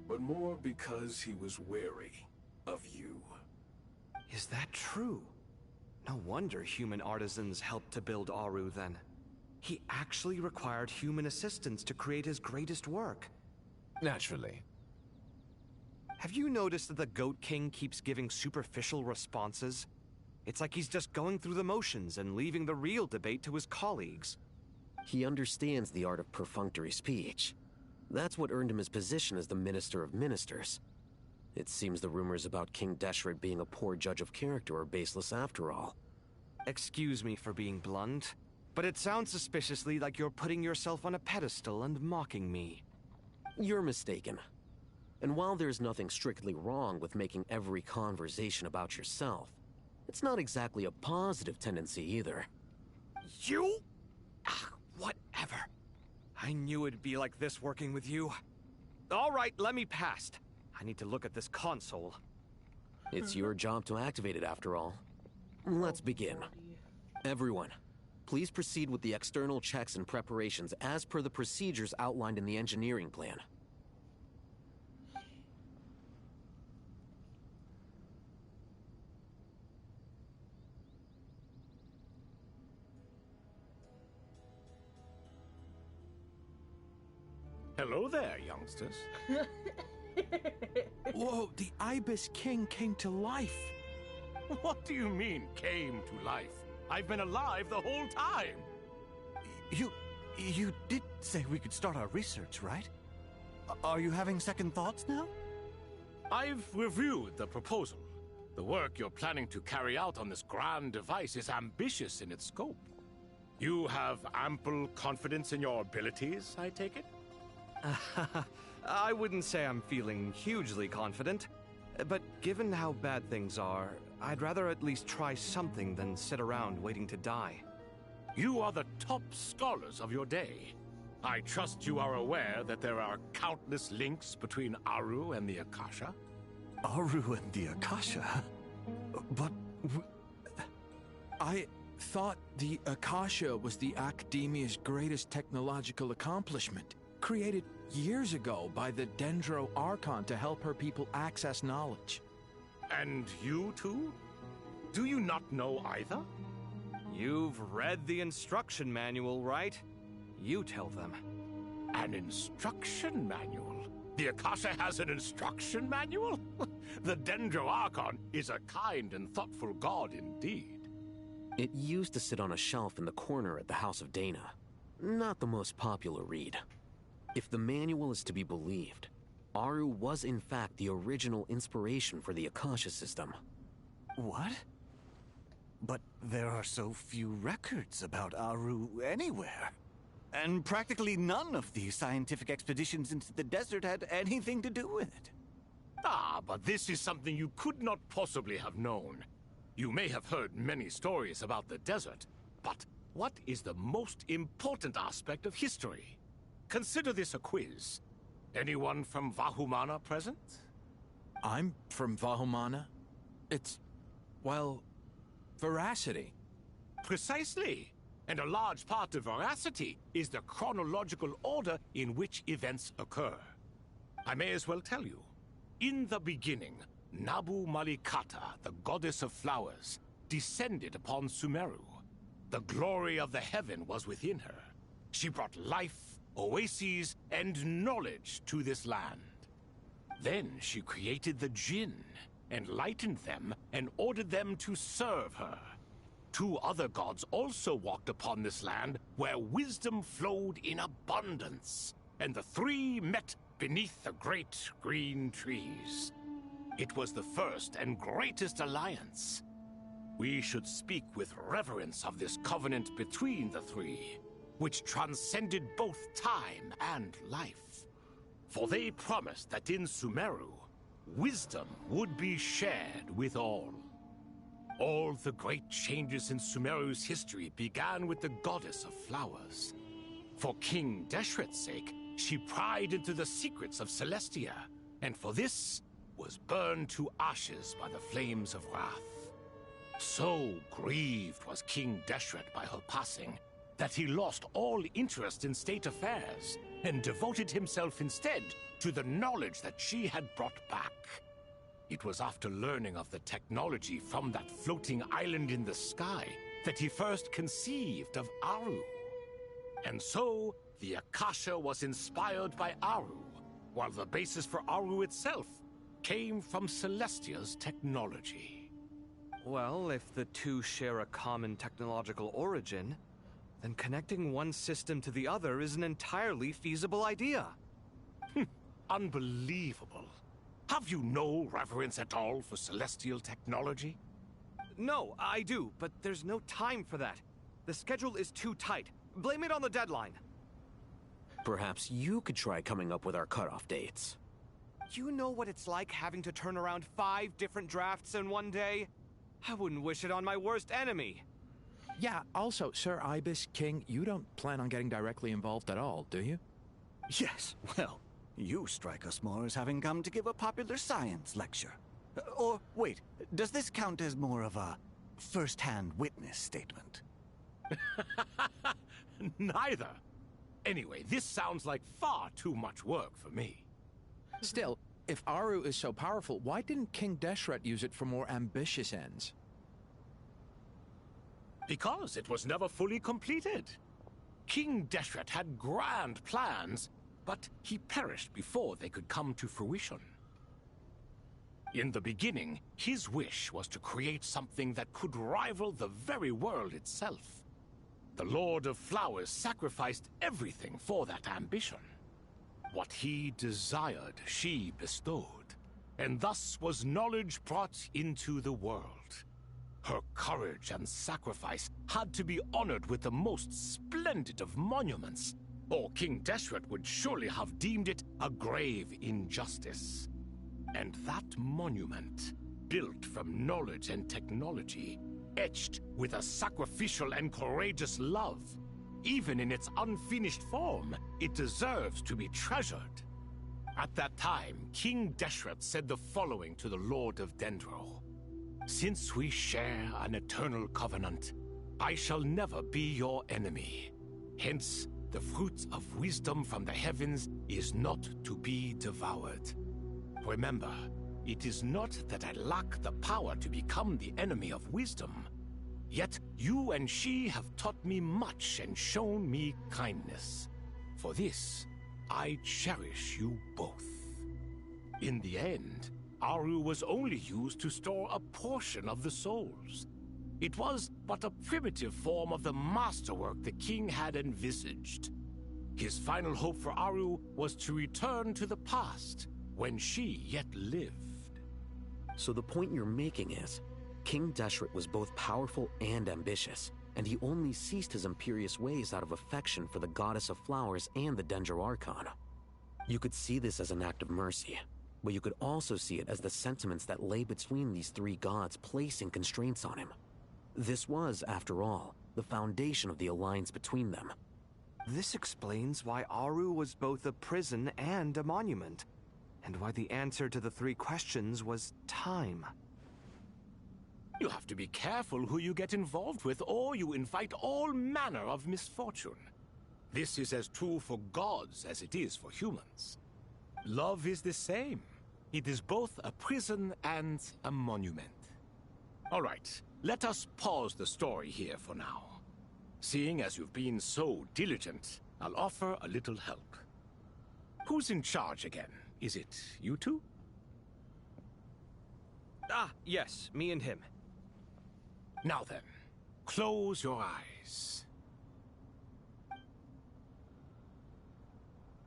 S21: but more because he was wary of you.
S9: Is that true? No wonder human artisans helped to build Aru then. He actually required human assistance to create his greatest work.
S22: Naturally.
S9: Have you noticed that the Goat King keeps giving superficial responses? It's like he's just going through the motions and leaving the real debate to his colleagues.
S12: He understands the art of perfunctory speech. That's what earned him his position as the Minister of Ministers. It seems the rumors about King Deshret being a poor judge of character are baseless after all.
S9: Excuse me for being blunt, but it sounds suspiciously like you're putting yourself on a pedestal and mocking me.
S12: You're mistaken. And while there's nothing strictly wrong with making every conversation about yourself, it's not exactly a positive tendency either.
S9: You? Whatever. I knew it'd be like this working with you. All right, let me past. I need to look at this console.
S12: It's your job to activate it after all. Let's begin. Everyone, please proceed with the external checks and preparations as per the procedures outlined in the engineering plan.
S11: Hello there, youngsters.
S2: Whoa, the Ibis King came to life.
S11: What do you mean, came to life? I've been alive the whole time.
S4: You did say we could start our research, right? Are you having second thoughts now?
S11: I've reviewed the proposal. The work you're planning to carry out on this grand device is ambitious in its scope. You have ample confidence in your abilities, I take it?
S9: I wouldn't say I'm feeling hugely confident, but given how bad things are, I'd rather at least try something than sit around waiting to die.
S11: You are the top scholars of your day. I trust you are aware that there are countless links between Aru and the Akasha?
S4: Aru and the Akasha? But...
S2: I thought the Akasha was the Academia's greatest technological accomplishment, created years ago by the Dendro Archon to help her people access knowledge.
S11: And you too? Do you not know either?
S9: You've read the instruction manual, right? You tell them.
S11: An instruction manual? The Akasha has an instruction manual? The Dendro Archon is a kind and thoughtful god indeed.
S12: It used to sit on a shelf in the corner at the House of Dana. Not the most popular read. If the manual is to be believed, Aru was in fact the original inspiration for the Akasha system.
S4: What? But there are so few records about Aru anywhere. And practically none of the scientific expeditions into the desert had anything to do with it.
S11: Ah, but this is something you could not possibly have known. You may have heard many stories about the desert, but what is the most important aspect of history? Consider this a quiz. Anyone from Vahumana present?
S2: I'm from Vahumana. It's, well, veracity.
S11: Precisely. And a large part of veracity is the chronological order in which events occur. I may as well tell you. In the beginning, Nabu Malikata, the goddess of flowers, descended upon Sumeru. The glory of the heaven was within her. She brought life, oases, and knowledge to this land. Then she created the Jinn, enlightened them, and ordered them to serve her. 2 other gods also walked upon this land where wisdom flowed in abundance, and the 3 met beneath the great green trees. It was the first and greatest alliance. We should speak with reverence of this covenant between the 3, which transcended both time and life. For they promised that in Sumeru, wisdom would be shared with all. All the great changes in Sumeru's history began with the goddess of flowers. For King Deshret's sake, she pried into the secrets of Celestia, and for this was burned to ashes by the flames of wrath. So grieved was King Deshret by her passing, that he lost all interest in state affairs, and devoted himself instead to the knowledge that she had brought back. It was after learning of the technology from that floating island in the sky that he first conceived of Aru. And so, the Akasha was inspired by Aru, while the basis for Aru itself came from Celestia's technology.
S9: Well, if the 2 share a common technological origin, then connecting one system to the other is an entirely feasible idea.
S11: Unbelievable. Have you no reverence at all for celestial technology?
S9: No, I do, but there's no time for that. The schedule is too tight. Blame it on the deadline.
S12: Perhaps you could try coming up with our cutoff dates.
S9: You know what it's like having to turn around 5 different drafts in one day? I wouldn't wish it on my worst enemy.
S2: Yeah, also, Sir Ibis King, you don't plan on getting directly involved at all, do you?
S4: Yes, well, you strike us more as having come to give a popular science lecture. Or, wait, does this count as more of a first-hand witness statement?
S11: Neither. Anyway, this sounds like far too much work for me.
S2: Still, if Aru is so powerful, why didn't King Deshret use it for more ambitious ends?
S11: Because it was never fully completed. King Deshret had grand plans, but he perished before they could come to fruition. In the beginning, his wish was to create something that could rival the very world itself. The Lord of Flowers sacrificed everything for that ambition. What he desired, she bestowed, and thus was knowledge brought into the world. Her courage and sacrifice had to be honored with the most splendid of monuments, or King Deshret would surely have deemed it a grave injustice. And that monument, built from knowledge and technology, etched with a sacrificial and courageous love, even in its unfinished form, it deserves to be treasured. At that time, King Deshret said the following to the Lord of Dendro. Since we share an eternal covenant, I shall never be your enemy. Hence, the fruit of wisdom from the heavens is not to be devoured. Remember, it is not that I lack the power to become the enemy of wisdom. Yet you and she have taught me much and shown me kindness. For this, I cherish you both. In the end, Aru was only used to store a portion of the souls. It was but a primitive form of the masterwork the king had envisaged. His final hope for Aru was to return to the past, when she yet lived.
S12: So the point you're making is, King Deshret was both powerful and ambitious, and he only ceased his imperious ways out of affection for the Goddess of Flowers and the Dendro Archon. You could see this as an act of mercy, but you could also see it as the sentiments that lay between these three gods placing constraints on him. This was, after all, the foundation of the alliance between them.
S9: This explains why Aru was both a prison and a monument, and why the answer to the three questions was time.
S11: You have to be careful who you get involved with, or you invite all manner of misfortune. This is as true for gods as it is for humans. Love is the same. It is both a prison and a monument. All right, let us pause the story here for now. Seeing as you've been so diligent, I'll offer a little help. Who's in charge again? Is it you two?
S9: Ah, yes, me and him.
S11: Now then, close your eyes.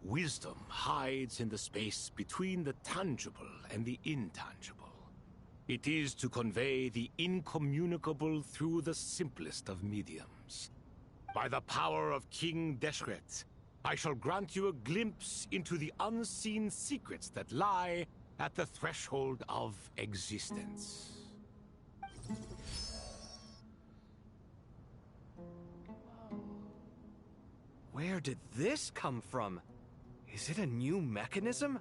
S11: Wisdom hides in the space between the tangible and the intangible. It is to convey the incommunicable through the simplest of mediums. By the power of King Deshret, I shall grant you a glimpse into the unseen secrets that lie at the threshold of existence.
S9: Where did this come from? Is it a new mechanism?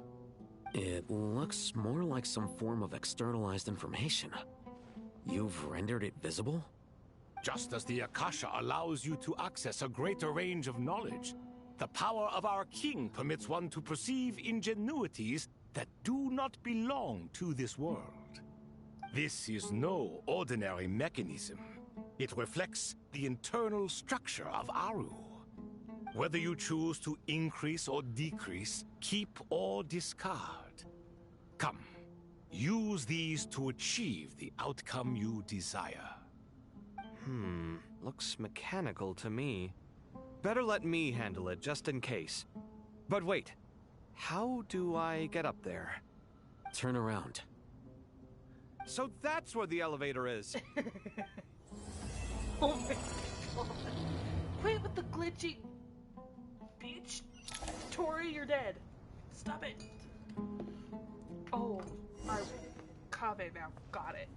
S12: It looks more like some form of externalized information. You've rendered it visible?
S11: Just as the Akasha allows you to access a greater range of knowledge, the power of our king permits one to perceive ingenuities that do not belong to this world. This is no ordinary mechanism. It reflects the internal structure of Aru. Whether you choose to increase or decrease, keep or discard. Come, use these to achieve the outcome you desire.
S9: Looks mechanical to me. Better let me handle it, just in case. But wait, how do I get up there?
S12: Turn around.
S9: So that's where the elevator is!
S7: Oh my god. Quit with the glitchy... Bitch. Tori, you're dead. Stop it. Oh, I Kaveh now. Got it.